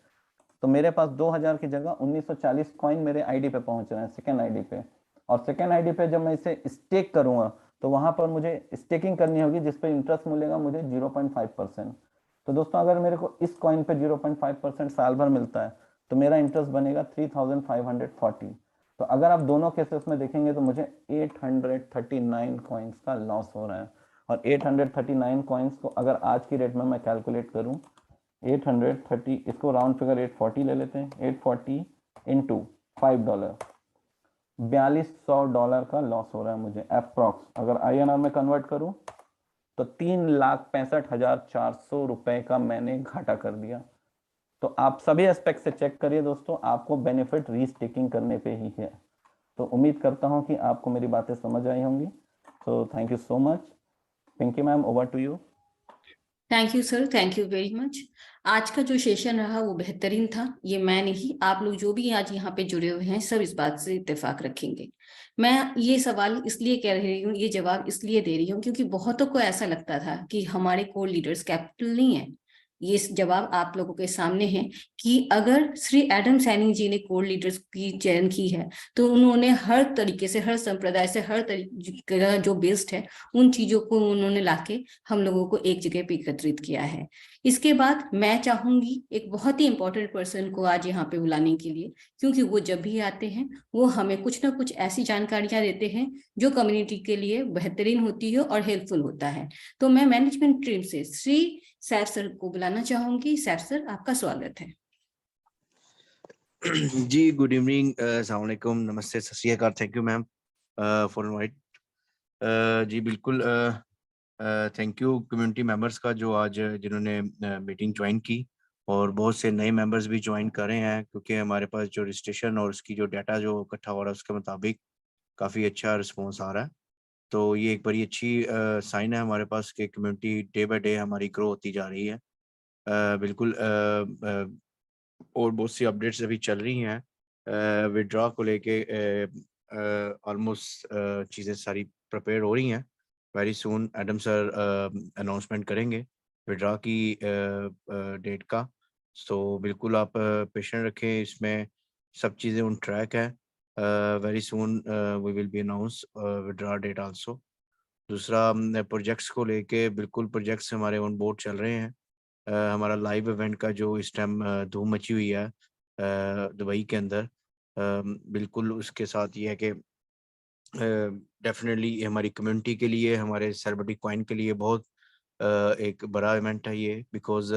S2: तो मेरे पास 2000 की जगह 1940 कॉइन मेरे आईडी पे पहुंच रहे हैं, सेकेंड आईडी पे। और सेकेंड आईडी पे जब मैं इसे स्टेक करूंगा तो वहां पर मुझे स्टेकिंग करनी होगी, जिस पे इंटरेस्ट मिलेगा मुझे 0.5%। तो दोस्तों अगर मेरे को इस कॉइन पे 0.5% साल भर मिलता है तो मेरा इंटरेस्ट बनेगा 3540। तो अगर आप दोनों केसेस में देखेंगे तो मुझे 839 कॉइन्स का लॉस हो रहा है। और 839 कॉइन्स को अगर आज की रेट में मैं कैलकुलेट करूं, 830, इसको राउंड फिगर 840 ले लेते हैं, 840 इंटू $5, $4200 का लॉस हो रहा है मुझे अप्रॉक्स। अगर INR में कन्वर्ट करूं तो 3,65,400 रुपए का मैंने घाटा कर दिया। तो आप सभी एस्पेक्ट से चेक करिए दोस्तों, आपको बेनिफिट रीस्टेकिंग करने पे ही है। तो उम्मीद करता हूं कि आपको मेरी बातें समझ आई होंगी। तो thank you so much. Pinky ma'am, over to you.
S1: Thank you sir, thank you very much. आज का जो सेशन रहा वो बेहतरीन था। ये मैं नहीं, आप लोग जो भी आज यहाँ पे जुड़े हुए हैं सब इस बात से इत्तेफाक रखेंगे। मैं ये सवाल इसलिए कह रही हूँ, ये जवाब इसलिए दे रही हूँ क्योंकि बहुतों को ऐसा लगता था कि हमारे कोर लीडर्स कैपिटल नहीं है। ये जवाब आप लोगों के सामने है कि अगर श्री एडम सैनी जी ने कोर लीडर्स की चयन की है तो उन्होंने हर तरीके से, हर संप्रदाय से, हर तरीके का जो बेस्ड है उन चीजों को उन्होंने लाके हम लोगों को एक जगह पे एकत्रित किया है। इसके बाद मैं चाहूंगी एक बहुत ही इंपॉर्टेंट पर्सन को आज यहाँ पे बुलाने के लिए, क्योंकि वो जब भी आते हैं वो हमें कुछ ना कुछ ऐसी जानकारियां देते हैं जो कम्युनिटी के लिए बेहतरीन होती है और हेल्पफुल होता है। तो मैं मैनेजमेंट टीम से श्री सैफ सर को बुलाना चाहूंगी। सैफ सर, आपका स्वागत है।
S3: जी, गुड इवनिंग, अस्सलाम वालेकुम, नमस्ते, सत श्री अकाल। Thank you ma'am for invite. जी बिल्कुल, थैंक यू कम्युनिटी मेंबर्स का जो आज जिन्होंने मीटिंग ज्वाइन की, और बहुत से नए मेंबर्स भी ज्वाइन कर रहे हैं क्योंकि हमारे पास जो रजिस्ट्रेशन और उसकी जो डाटा जो इकट्ठा हो रहा है उसके मुताबिक काफ़ी अच्छा रिस्पॉन्स आ रहा है। तो ये एक बड़ी अच्छी साइन है हमारे पास कि कम्युनिटी डे बाय डे हमारी ग्रो होती जा रही है। बिल्कुल, और बहुत सी अपडेट्स अभी चल रही हैं। विड्रॉ को लेके ऑलमोस्ट चीज़ें सारी प्रिपेयर हो रही हैं। Very soon Adam sir announcement करेंगे विड्रॉ की डेट का। सो बिल्कुल आप पेशेंट रखें, इसमें सब चीज़ें ऑन ट्रैक है। Very soon we will be announce withdraw date also. दूसरा, प्रोजेक्ट्स को लेके बिल्कुल प्रोजेक्ट्स हमारे ऑन बोर्ड चल रहे हैं। हमारा लाइव इवेंट का जो इस टाइम धूम मची हुई है दुबई के अंदर, बिल्कुल उसके साथ ये है कि डेफिनेटली हमारी कम्युनिटी के लिए, हमारे सेलिब्रिटी कॉइन के लिए बहुत एक बड़ा इवेंट है ये, because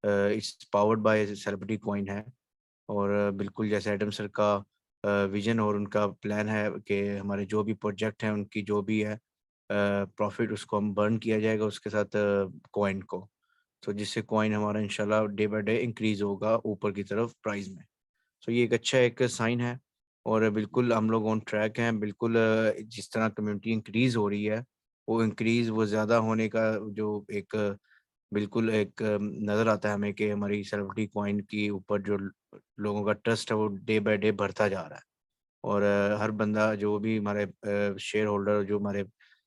S3: it's powered by celebrity coin है। और बिल्कुल जैसे एडम सर का विजन और उनका प्लान है कि हमारे जो भी प्रोजेक्ट हैं उनकी जो भी है प्रॉफिट उसको हम बर्न किया जाएगा उसके साथ कॉइन को, तो जिससे कॉइन हमारा इंशाल्लाह डे बाय डे इंक्रीज होगा ऊपर की तरफ प्राइस में। तो ये एक अच्छा एक साइन है, और बिल्कुल हम लोग ऑन ट्रैक हैं। बिल्कुल जिस तरह कम्युनिटी इंक्रीज हो रही है वो इंक्रीज वो ज़्यादा होने का जो एक बिल्कुल एक नज़र आता है हमें कि हमारी सेलिब्रिटी कॉइन की ऊपर जो लोगों का ट्रस्ट है वो डे बाय डे बढ़ता जा रहा है। और हर बंदा जो भी हमारे शेयर होल्डर, जो हमारे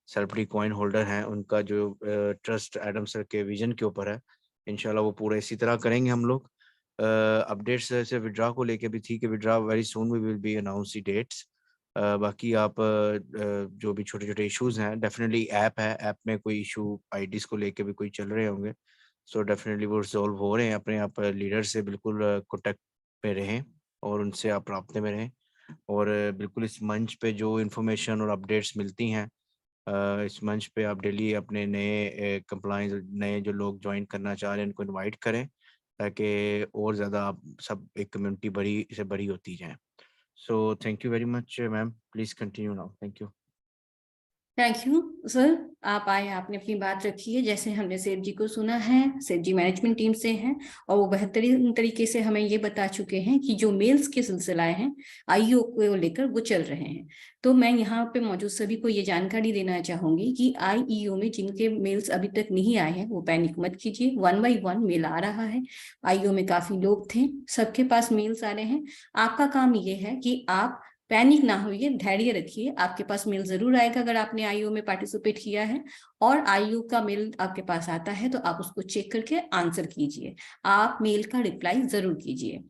S3: सेलिब्रिटी कॉइन होल्डर हैं, उनका जो ट्रस्ट एडम सर के विजन के ऊपर है, इंशाल्लाह वो पूरा इसी तरह करेंगे हम लोग। अपडेट्स जैसे विड्रॉ को लेके भी थी कि withdraw very soon we will be announce the dates. बाकी आप जो भी छोटे छोटे इश्यूज हैं, डेफिनेटली ऐप है, ऐप में कोई इशू आईडीज को लेके भी कोई चल रहे होंगे, सो डेफिनेटली वो रिजॉल्व हो रहे हैं। अपने आप लीडर से बिल्कुल कॉन्टेक्ट पे रहें और उनसे आप राब्ते में रहें। और बिल्कुल इस मंच पे जो इन्फॉर्मेशन और अपडेट्स मिलती हैं, इस मंच पे आप डेली अपने नए कंप्लाइंस, नए जो लोग ज्वाइन करना चाह रहे हैं उनको इनवाइट करें, ताकि और ज़्यादा आप सब एक कम्युनिटी बड़ी से बड़ी होती जाए। So thank you very much ma'am, please continue now. Thank you.
S1: Thank you sir, आप आए, आपने अपनी बात रखी है। जैसे हमने सेठ जी को सुना है, सेठ जी मैनेजमेंट टीम से हैं और वो बेहतरीन तरीके से हमें ये बता चुके हैं कि जो मेल्स के सिलसिलाए हैं आईओ को लेकर वो चल रहे हैं। तो मैं यहाँ पे मौजूद सभी को ये जानकारी देना चाहूंगी कि आईईओ में जिनके मेल्स अभी तक नहीं आए हैं वो पैनिक मत कीजिए, 1 बाय 1 मेल आ रहा है। आईओ में काफी लोग थे, सबके पास मेल्स आ रहे हैं। आपका काम ये है कि आप पैनिक ना होइए, धैर्य रखिए। आपके पास मेल जरूर आएगा अगर आपने आईओ में पार्टिसिपेट किया है, और आईओ का मेल आपके पास आता है तो आप उसको चेक करके आंसर कीजिए, आप मेल का रिप्लाई जरूर कीजिए।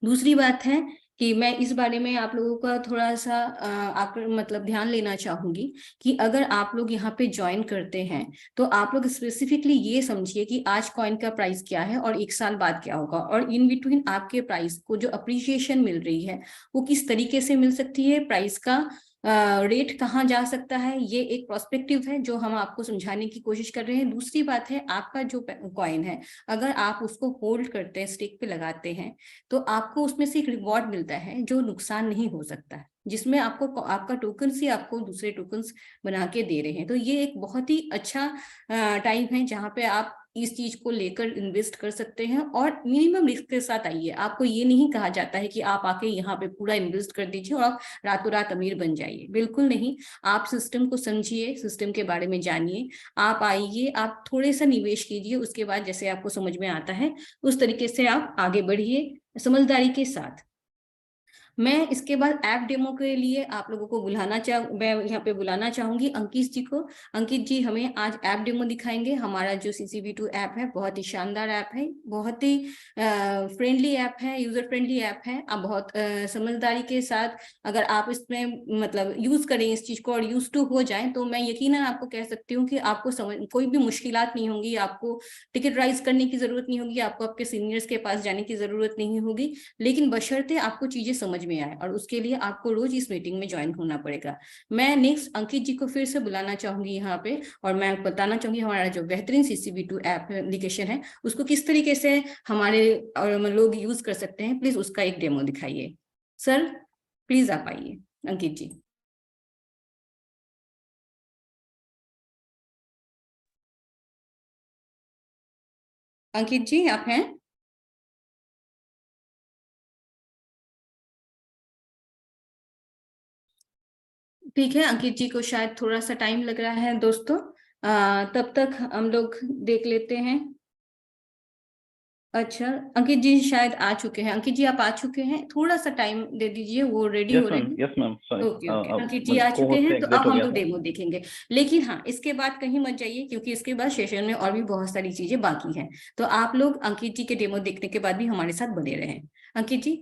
S1: दूसरी बात है कि मैं इस बारे में आप लोगों का थोड़ा सा आप मतलब ध्यान लेना चाहूंगी कि अगर आप लोग यहाँ पे ज्वाइन करते हैं तो आप लोग स्पेसिफिकली ये समझिए कि आज कॉइन का प्राइस क्या है और 1 साल बाद क्या होगा, और इन बिटवीन आपके प्राइस को जो अप्रिसिएशन मिल रही है वो किस तरीके से मिल सकती है, प्राइस का रेट कहाँ जा सकता है, ये एक प्रोस्पेक्टिव है जो हम आपको समझाने की कोशिश कर रहे हैं। दूसरी बात है, आपका जो कॉइन है अगर आप उसको होल्ड करते हैं, स्टेक पे लगाते हैं, तो आपको उसमें से एक रिवॉर्ड मिलता है जो नुकसान नहीं हो सकता है, जिसमें आपको आपका टोकन से आपको दूसरे टोकन्स बना के दे रहे हैं। तो ये एक बहुत ही अच्छा टाइम है जहाँ पे आप इस चीज को लेकर इन्वेस्ट कर सकते हैं, और मिनिमम रिस्क के साथ आइए। आपको ये नहीं कहा जाता है कि आप आके यहाँ पे पूरा इन्वेस्ट कर दीजिए और आप रातों रात अमीर बन जाइए, बिल्कुल नहीं। आप सिस्टम को समझिए, सिस्टम के बारे में जानिए, आप आइए, आप थोड़े सा निवेश कीजिए, उसके बाद जैसे आपको समझ में आता है उस तरीके से आप आगे बढ़िए समझदारी के साथ। मैं इसके बाद ऐप डेमो के लिए आप लोगों को मैं यहाँ पे बुलाना चाहूंगी अंकित जी को। अंकित जी हमें आज ऐप डेमो दिखाएंगे। हमारा जो CCV2 ऐप है बहुत ही शानदार ऐप है, बहुत ही फ्रेंडली ऐप है, यूजर फ्रेंडली ऐप है। आप बहुत समझदारी के साथ अगर आप इसमें मतलब यूज करें इस चीज को और यूज टू हो जाए, तो मैं यकीनन आपको कह सकती हूँ कि आपको कोई भी मुश्किलात नहीं होंगी, आपको टिकट राइज करने की जरूरत नहीं होगी, आपको आपके सीनियर्स के पास जाने की जरूरत नहीं होगी, लेकिन बशर्ते आपको चीजें समझ में आए, और उसके लिए आपको रोज इस मीटिंग में ज्वाइन होना पड़ेगा। मैं नेक्स्ट अंकित जी को फिर से बुलाना चाहूंगी यहाँ पे, और मैं बताना चाहूंगी हमारा जो बेहतरीन CCV2 ऐप एप्लीकेशन है उसको किस तरीके से हमारे लोग यूज कर सकते हैं। प्लीज उसका एक डेमो दिखाइए सर, प्लीज आप आइए अंकित जी। अंकित जी आप हैं? ठीक है, अंकित जी को शायद थोड़ा सा टाइम लग रहा है दोस्तों, तब तक हम लोग देख लेते हैं। अच्छा, अंकित जी शायद आ चुके हैं। अंकित जी आप आ चुके हैं, थोड़ा सा टाइम दे दीजिए, वो रेडी हो रहे हैं।
S2: Yes ma'am, sorry,
S1: okay okay, Ankit ji आ
S2: मतलब को
S1: चुके
S2: होस्ट से
S1: हैं, तो
S2: एग्जिट
S1: अब
S2: हो
S1: हम
S2: गया
S1: लोग
S2: था।
S1: डेमो देखेंगे। लेकिन हाँ, इसके बाद कहीं मत जाइए क्योंकि इसके बाद सेशन में और भी बहुत सारी चीजें बाकी हैं, तो आप लोग अंकित जी के डेमो देखने के बाद भी हमारे साथ बने रहें। अंकित जी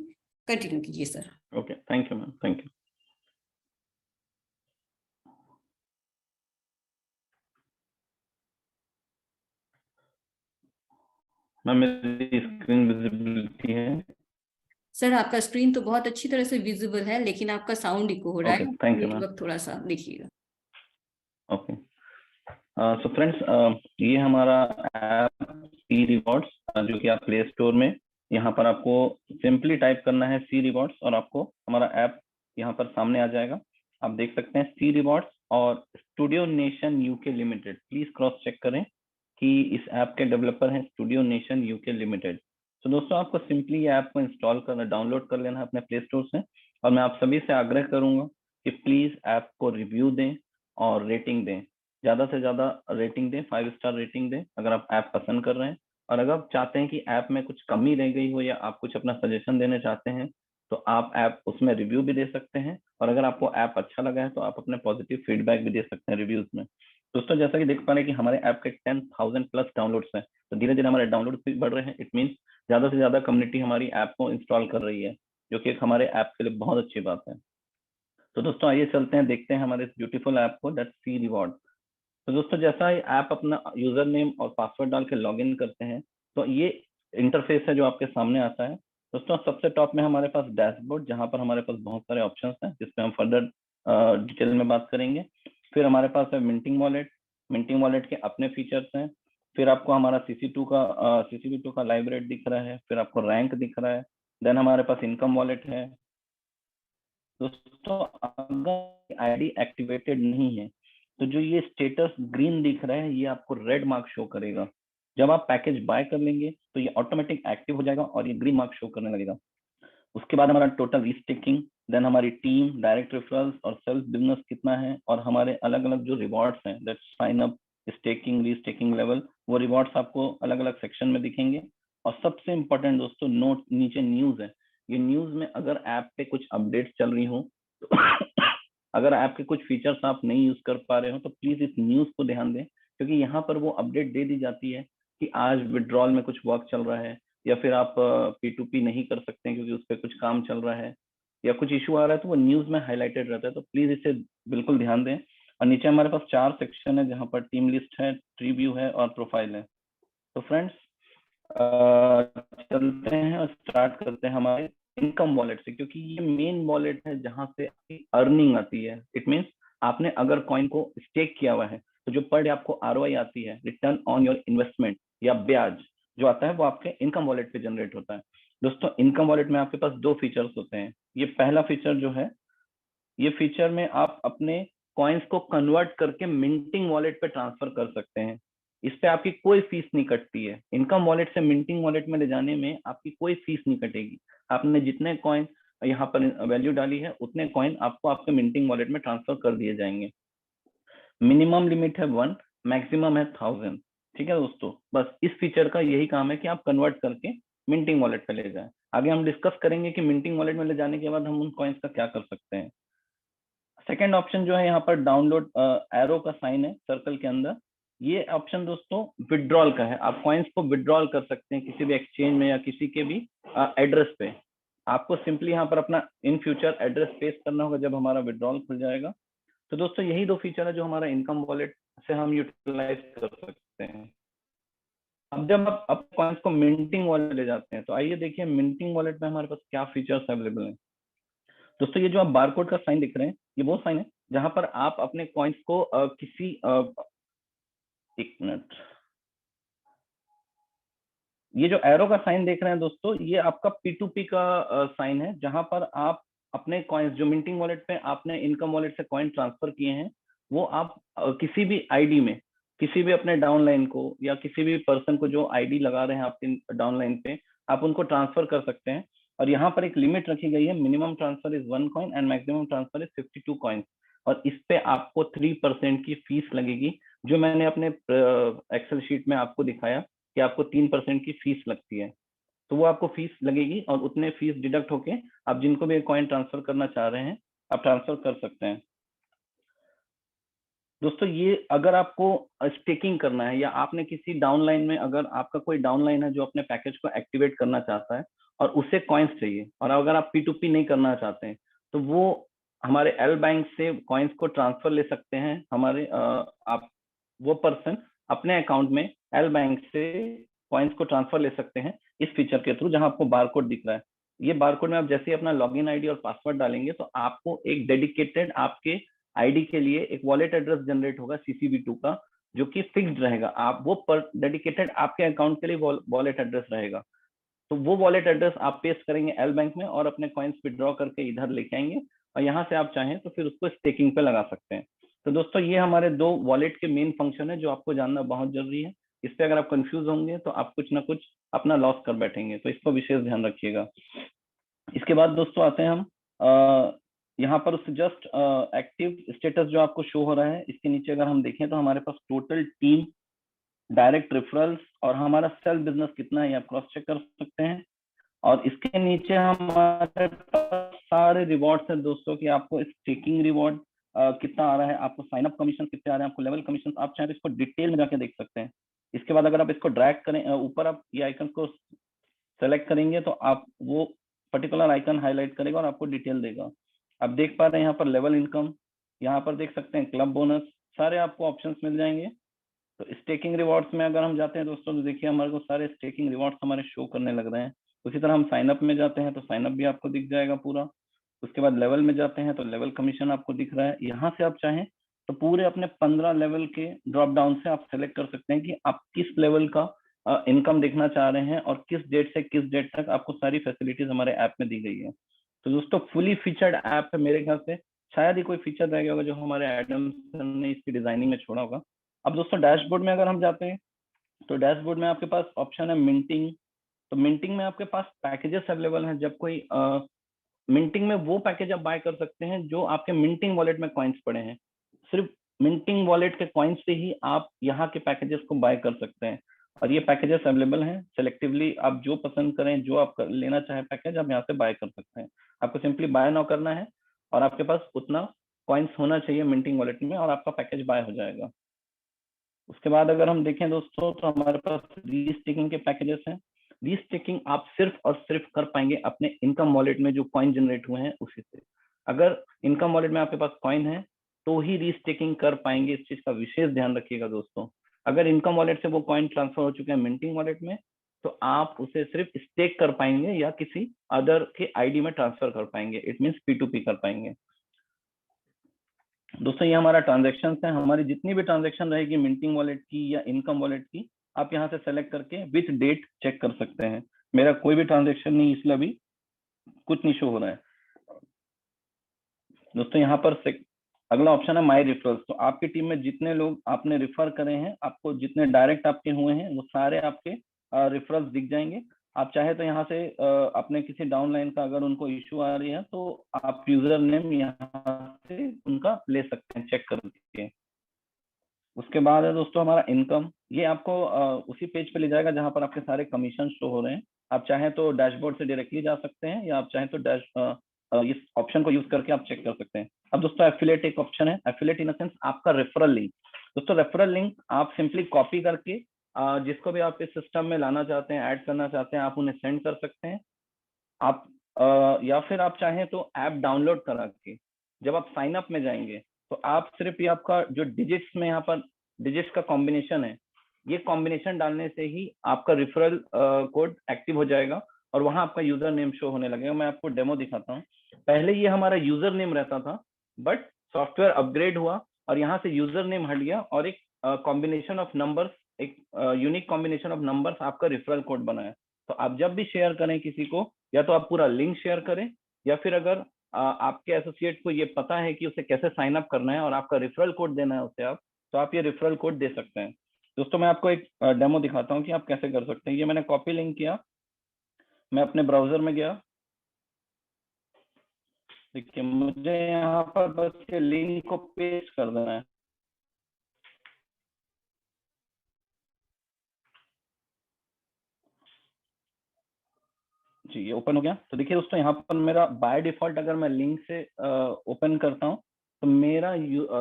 S1: कंटिन्यू कीजिए sir.
S2: Okay, thank you ma'am, thank you ma'am. मेरी स्क्रीन विजिबिलिटी है?
S1: सर आपका स्क्रीन तो बहुत अच्छी तरह से विजिबल है, लेकिन आपका साउंड इको हो रहा
S2: ओके,
S1: है,
S2: थैंक यू मैम।
S1: नेटवर्क थोड़ा सा देखिएगा।
S2: ओके, सो फ्रेंड्स, ये हमारा ऐप सी रिवॉर्ड्स, जो कि आप प्ले स्टोर में यहाँ पर आपको सिंपली टाइप करना है सी रिवॉर्ड्स, और आपको हमारा ऐप यहाँ पर सामने आ जाएगा। आप देख सकते हैं सी रिवॉर्ड्स और studio nation UK limited. Please cross check करें कि इस ऐप के डेवलपर हैं स्टूडियो नेशन यूके लिमिटेड। तो दोस्तों, आपको सिंपली ये ऐप को इंस्टॉल करना, डाउनलोड कर लेना है अपने प्ले स्टोर से, और मैं आप सभी से आग्रह करूंगा कि प्लीज ऐप को रिव्यू दें और रेटिंग दें, ज्यादा से ज्यादा रेटिंग दें, 5 स्टार रेटिंग दें अगर आप ऐप पसंद कर रहे हैं। और अगर आप चाहते हैं कि ऐप में कुछ कमी रह गई हो या आप कुछ अपना सजेशन देना चाहते हैं, तो आप ऐप उसमें रिव्यू भी दे सकते हैं, और अगर आपको ऐप अच्छा लगा है तो आप अपने पॉजिटिव फीडबैक भी दे सकते हैं रिव्यूज में। दोस्तों, जैसा कि देख पा रहे हैं कि हमारे ऐप के 10,000 प्लस डाउनलोड्स हैं, तो धीरे धीरे हमारे डाउनलोड भी बढ़ रहे हैं। इट मीन्स ज्यादा से ज्यादा कम्युनिटी हमारी ऐप को इंस्टॉल कर रही है, जो कि एक हमारे ऐप के लिए बहुत अच्छी बात है। तो दोस्तों आइए चलते हैं, देखते हैं हमारे इस ब्यूटीफुल ऐप को, दैट्स सी रिवॉर्ड। तो दोस्तों जैसा ही ऐप अपना यूजर नेम और पासवर्ड डाल के लॉगिन करते हैं तो ये इंटरफेस है जो आपके सामने आता है। दोस्तों सबसे टॉप में हमारे पास डैशबोर्ड, जहाँ पर हमारे पास बहुत सारे ऑप्शंस हैं जिसपे हम फर्दर डिटेल में बात करेंगे। फिर हमारे पास है मिंटिंग वॉलेट, मिंटिंग वॉलेट के अपने फीचर्स हैं। फिर आपको हमारा CC2 का लाइव रेट दिख रहा है, फिर आपको रैंक दिख रहा है। देन हमारे पास इनकम वॉलेट है। दोस्तों अगर आईडी एक्टिवेटेड नहीं है तो जो ये स्टेटस ग्रीन दिख रहा है ये आपको रेड मार्क शो करेगा। जब आप पैकेज बाय कर लेंगे तो ये ऑटोमेटिक एक्टिव हो जाएगा और ये ग्रीन मार्क शो करने लगेगा। उसके बाद हमारा टोटल रीस्टेकिंग, देन हमारी टीम, डायरेक्ट रेफरल्स और सेल्फ बिजनेस कितना है, और हमारे अलग अलग जो रिवॉर्ड्स हैं, that sign up, staking, restaking level, वो रिवॉर्ड्स आपको अलग अलग सेक्शन में दिखेंगे। और सबसे इंपॉर्टेंट दोस्तों नोट, नीचे न्यूज है। ये न्यूज में अगर ऐप पे कुछ अपडेट्स चल रही हो तो अगर ऐप के कुछ फीचर्स आप नहीं यूज कर पा रहे हो तो प्लीज इस न्यूज को ध्यान दें, क्योंकि यहाँ पर वो अपडेट दे दी जाती है कि आज विड्रॉल में कुछ वर्क चल रहा है, या फिर आप P2P नहीं कर सकते हैं क्योंकि उस पर कुछ काम चल रहा है, या कुछ इशू आ रहा है, तो वो न्यूज में हाईलाइटेड रहता है। तो प्लीज इसे बिल्कुल ध्यान दें। और नीचे हमारे पास 4 सेक्शन है जहाँ पर टीम लिस्ट है, ट्री व्यू है और प्रोफाइल है। तो फ्रेंड्स चलते हैं और स्टार्ट करते हैं हमारे इनकम वॉलेट से, क्योंकि ये मेन वॉलेट है जहां से अर्निंग आती है। इट मीन्स आपने अगर कॉइन को स्टेक किया हुआ है तो जो पर डे आपको ROI आती है, रिटर्न ऑन योर इन्वेस्टमेंट, या ब्याज जो आता है, वो आपके इनकम वॉलेट पे जनरेट होता है। दोस्तों इनकम वॉलेट में आपके पास 2 फीचर्स होते हैं। ये पहला फीचर जो है, ये फीचर में आप अपने कॉइन्स को कन्वर्ट करके मिंटिंग वॉलेट पे ट्रांसफर कर सकते हैं। इस पे आपकी कोई फीस नहीं कटती है। इनकम वॉलेट से मिंटिंग वॉलेट में ले जाने में आपकी कोई फीस नहीं कटेगी। आपने जितने कॉइन यहाँ पर वैल्यू डाली है उतने कॉइन आपको आपके मिंटिंग वॉलेट में ट्रांसफर कर दिए जाएंगे। मिनिमम लिमिट है 1, मैक्सिमम है 1000। ठीक है दोस्तों, बस इस फीचर का यही काम है कि आप कन्वर्ट करके मिंटिंग वॉलेट पे ले जाएं। आगे हम डिस्कस करेंगे कि मिंटिंग वॉलेट में ले जाने के बाद हम उन कॉइन्स का क्या कर सकते हैं। सेकेंड ऑप्शन जो है यहाँ पर डाउनलोड एरो का साइन है सर्कल के अंदर, ये ऑप्शन दोस्तों विड्रॉल का है। आप कॉइन्स को विड्रॉल कर सकते हैं किसी भी एक्सचेंज में या किसी के भी एड्रेस पे। आपको सिंपली यहाँ पर अपना इन फ्यूचर एड्रेस पेस्ट करना होगा जब हमारा विड्रॉल खुल जाएगा। तो दोस्तों यही 2 फीचर है जो हमारा इनकम वॉलेट से हम यूटिलाइज कर सकते हैं। अब जब आप कॉइन्स को मिंटिंग वॉलेट ले जाते हैं तो आइए देखिए मिंटिंग वॉलेट में हमारे पास क्या फीचर्स अवेलेबल हैं। दोस्तों ये जो आप बारकोड का साइन दिख रहे हैं, ये वो साइन है जहां पर आप अपने कॉइन्स को एक मिनट, ये जो एरो का साइन देख रहे हैं दोस्तों, ये आपका P2P का साइन है, जहां पर आप अपने कॉइन्स जो मिंटिंग वॉलेट पे आपने इनकम वॉलेट से कॉइन ट्रांसफर किए हैं, वो आप किसी भी आईडी में, किसी भी अपने डाउनलाइन को या किसी भी पर्सन को जो आईडी लगा रहे हैं आपके डाउनलाइन पे, आप उनको ट्रांसफर कर सकते हैं। और यहाँ पर एक लिमिट रखी गई है, minimum transfer is 1 coin and maximum transfer is 52 coin. और इस पे आपको 3% की फीस लगेगी, जो मैंने अपने एक्सेल शीट में आपको दिखाया कि आपको 3% की फीस लगती है। तो वो आपको फीस लगेगी और उतने फीस डिडक्ट होके आप जिनको भी कॉइन ट्रांसफर करना चाह रहे हैं आप ट्रांसफर कर सकते हैं। दोस्तों ये अगर आपको स्टेकिंग करना है या आपने किसी डाउनलाइन में, अगर आपका कोई डाउनलाइन है जो अपने पैकेज को एक्टिवेट करना चाहता है और उसे कॉइन्स चाहिए, और अगर आप P2P नहीं करना चाहते हैं तो वो हमारे एल बैंक से कॉइन्स को ट्रांसफर ले सकते हैं। हमारे आप वो पर्सन अपने अकाउंट में एल बैंक से कॉइन्स को ट्रांसफर ले सकते हैं इस फीचर के थ्रू, जहां आपको बारकोड दिख रहा है। ये बारकोड में आप जैसे ही अपना लॉगिन आईडी और पासवर्ड डालेंगे तो आपको एक डेडिकेटेड आपके आईडी के लिए एक वॉलेट एड्रेस जनरेट होगा CCV2 का, जो कि फिक्स्ड रहेगा। आप वो पर डेडिकेटेड आपके अकाउंट के लिए वॉलेट एड्रेस रहेगा। तो वो वॉलेट एड्रेस आप पेस्ट करेंगे एल बैंक में और अपने कॉइन्स विड्रॉ करके इधर लेके आएंगे, और यहाँ से आप चाहें तो फिर उसको स्टेकिंग पे लगा सकते हैं। तो दोस्तों ये हमारे 2 वॉलेट के मेन फंक्शन है जो आपको जानना बहुत जरूरी है। इस पे अगर आप कंफ्यूज होंगे तो आप कुछ ना कुछ अपना लॉस कर बैठेंगे, तो इसको विशेष ध्यान रखिएगा। इसके बाद दोस्तों आते हैं हम यहाँ पर उससे जस्ट एक्टिव स्टेटस जो आपको शो हो रहा है, इसके नीचे अगर हम देखें तो हमारे पास टोटल टीम, डायरेक्ट रेफरल्स और हमारा सेल्फ बिजनेस कितना है आप क्रॉस चेक कर सकते हैं। और इसके नीचे हमारे पास सारे रिवॉर्ड्स हैं दोस्तों कि आपको स्टेकिंग रिवॉर्ड कितना आ रहा है, आपको साइन अप कमीशन कितने आ रहे हैं, आपको लेवल कमीशन, आप चाहे तो इसको डिटेल में जाके देख सकते हैं। इसके बाद अगर आप इसको ड्रैग करें ऊपर, आप ये आइकन को सेलेक्ट करेंगे तो आप वो पर्टिकुलर आइकन हाईलाइट करेगा और आपको डिटेल देगा। आप देख पा रहे हैं यहाँ पर लेवल इनकम, यहाँ पर देख सकते हैं क्लब बोनस, सारे आपको ऑप्शंस मिल जाएंगे। तो स्टेकिंग रिवॉर्ड्स में अगर हम जाते हैं दोस्तों तो देखिए हमारे को सारे स्टेकिंग रिवॉर्ड्स हमारे शो करने लग रहे हैं। उसी तरह हम साइन अप में जाते हैं तो साइन अप भी आपको दिख जाएगा पूरा। उसके बाद लेवल में जाते हैं तो लेवल कमीशन आपको दिख रहा है। यहाँ से आप चाहें तो पूरे अपने 15 लेवल के ड्रॉप डाउन से आप सेलेक्ट कर सकते हैं कि आप किस लेवल का इनकम देखना चाह रहे हैं और किस डेट से किस डेट तक आपको सारी फैसिलिटीज हमारे ऐप में दी गई है। तो दोस्तों फुली फीचर्ड ऐप है, मेरे ख्याल से शायद ही कोई फीचर रह गया होगा जो हमारे एडम सर ने इसकी डिजाइनिंग में छोड़ा होगा। अब दोस्तों डैशबोर्ड में अगर हम जाते हैं तो डैशबोर्ड में आपके पास ऑप्शन है मिंटिंग। तो मिंटिंग में आपके पास पैकेजेस अवेलेबल हैं। जब कोई मिंटिंग में वो पैकेज आप बाय कर सकते हैं जो आपके मिंटिंग वॉलेट में कॉइन्स पड़े हैं। सिर्फ मिंटिंग वॉलेट के कॉइन्स से ही आप यहाँ के पैकेजेस को बाय कर सकते हैं और ये पैकेजेस अवेलेबल हैं सेलेक्टिवली। आप जो पसंद करें, जो आप लेना चाहें पैकेज, आप यहाँ से बाय कर सकते हैं। आपको सिंपली बाय नाउ करना है और आपके पास उतना कॉइन्स होना चाहिए मिंटिंग वॉलेट में और आपका पैकेज बाय हो जाएगा। उसके बाद अगर हम देखें दोस्तों तो हमारे पास रीस्टेकिंग के पैकेजेस हैं। रीस्टेकिंग आप सिर्फ और सिर्फ कर पाएंगे अपने इनकम वॉलेट में जो कॉइन जनरेट हुए हैं उसी से। अगर इनकम वॉलेट में आपके पास कॉइन है तो ही रीस्टेकिंग कर पाएंगे, इस चीज का विशेष ध्यान रखिएगा दोस्तों। अगर इनकम वॉलेट से वो कॉइन ट्रांसफर हो चुके हैं मिंटिंग वॉलेट में तो आप उसे सिर्फ स्टेक कर पाएंगे या किसी अदर के आईडी में ट्रांसफर कर पाएंगे। इट मीन्स P2P कर पाएंगे। दोस्तों ये हमारा ट्रांजेक्शन है। हमारी जितनी भी ट्रांजेक्शन रहेगी मिंटिंग वॉलेट की या इनकम वॉलेट की, आप यहाँ से सेलेक्ट करके विथ डेट चेक कर सकते हैं। मेरा कोई भी ट्रांजेक्शन नहीं, इसलिए अभी कुछ नहीं शो हो रहा है दोस्तों। यहाँ पर अगला ऑप्शन है माई रेफरल्स। तो आपकी टीम में जितने लोग आपने रेफर करे हैं, आपको जितने डायरेक्ट आपके हुए हैं, वो सारे आपके रेफरल्स दिख जाएंगे। आप चाहे तो यहाँ से अपने किसी डाउनलाइन का अगर उनको इश्यू आ रही है तो आप यूजर नेम यहाँ से उनका ले सकते हैं चेक करके। उसके बाद है दोस्तों हमारा इनकम। ये आपको उसी पेज पे ले जाएगा जहां पर आपके सारे कमीशन शो हो रहे हैं। आप चाहें तो डैशबोर्ड से डायरेक्टली जा सकते हैं या आप चाहें तो इस ऑप्शन को यूज करके आप चेक कर सकते हैं। अब दोस्तों एफिलिएट एक ऑप्शन है। एफिलिएट इन द सेंस आपका रेफरल लिंक। दोस्तों रेफरल लिंक आप सिंपली कॉपी करके जिसको भी आप इस सिस्टम में लाना चाहते हैं, ऐड करना चाहते हैं, आप उन्हें सेंड कर सकते हैं। आप या फिर आप चाहें तो ऐप डाउनलोड करा के जब आप साइन अप में जाएंगे तो आप सिर्फ ये आपका जो डिजिट्स में यहाँ पर डिजिट्स का कॉम्बिनेशन है, ये कॉम्बिनेशन डालने से ही आपका रेफरल कोड एक्टिव हो जाएगा और वहां आपका यूजर नेम शो होने लगेगा। मैं आपको डेमो दिखाता हूँ। पहले ये हमारा यूजर नेम रहता था, बट सॉफ्टवेयर अपग्रेड हुआ और यहाँ से यूजर नेम हट गया और एक कॉम्बिनेशन ऑफ नंबर्स, एक यूनिक कॉम्बिनेशन ऑफ नंबर्स आपका रेफरल कोड बना है। तो आप जब भी शेयर करें किसी को, या तो आप पूरा लिंक शेयर करें या फिर अगर आपके एसोसिएट को ये पता है कि उसे कैसे साइन अप करना है और आपका रेफरल कोड देना है उसे, आप तो आप ये रेफरल कोड दे सकते हैं। दोस्तों मैं आपको एक डेमो दिखाता हूँ कि आप कैसे कर सकते हैं। ये मैंने कॉपी लिंक किया, मैं अपने ब्राउजर में गया। देखिए मुझे यहाँ पर बस ये लिंक को पेस्ट कर देना है। जी ये ओपन हो गया। तो देखिए दोस्तों यहाँ पर मेरा बाय डिफॉल्ट अगर मैं लिंक से ओपन करता हूँ तो मेरा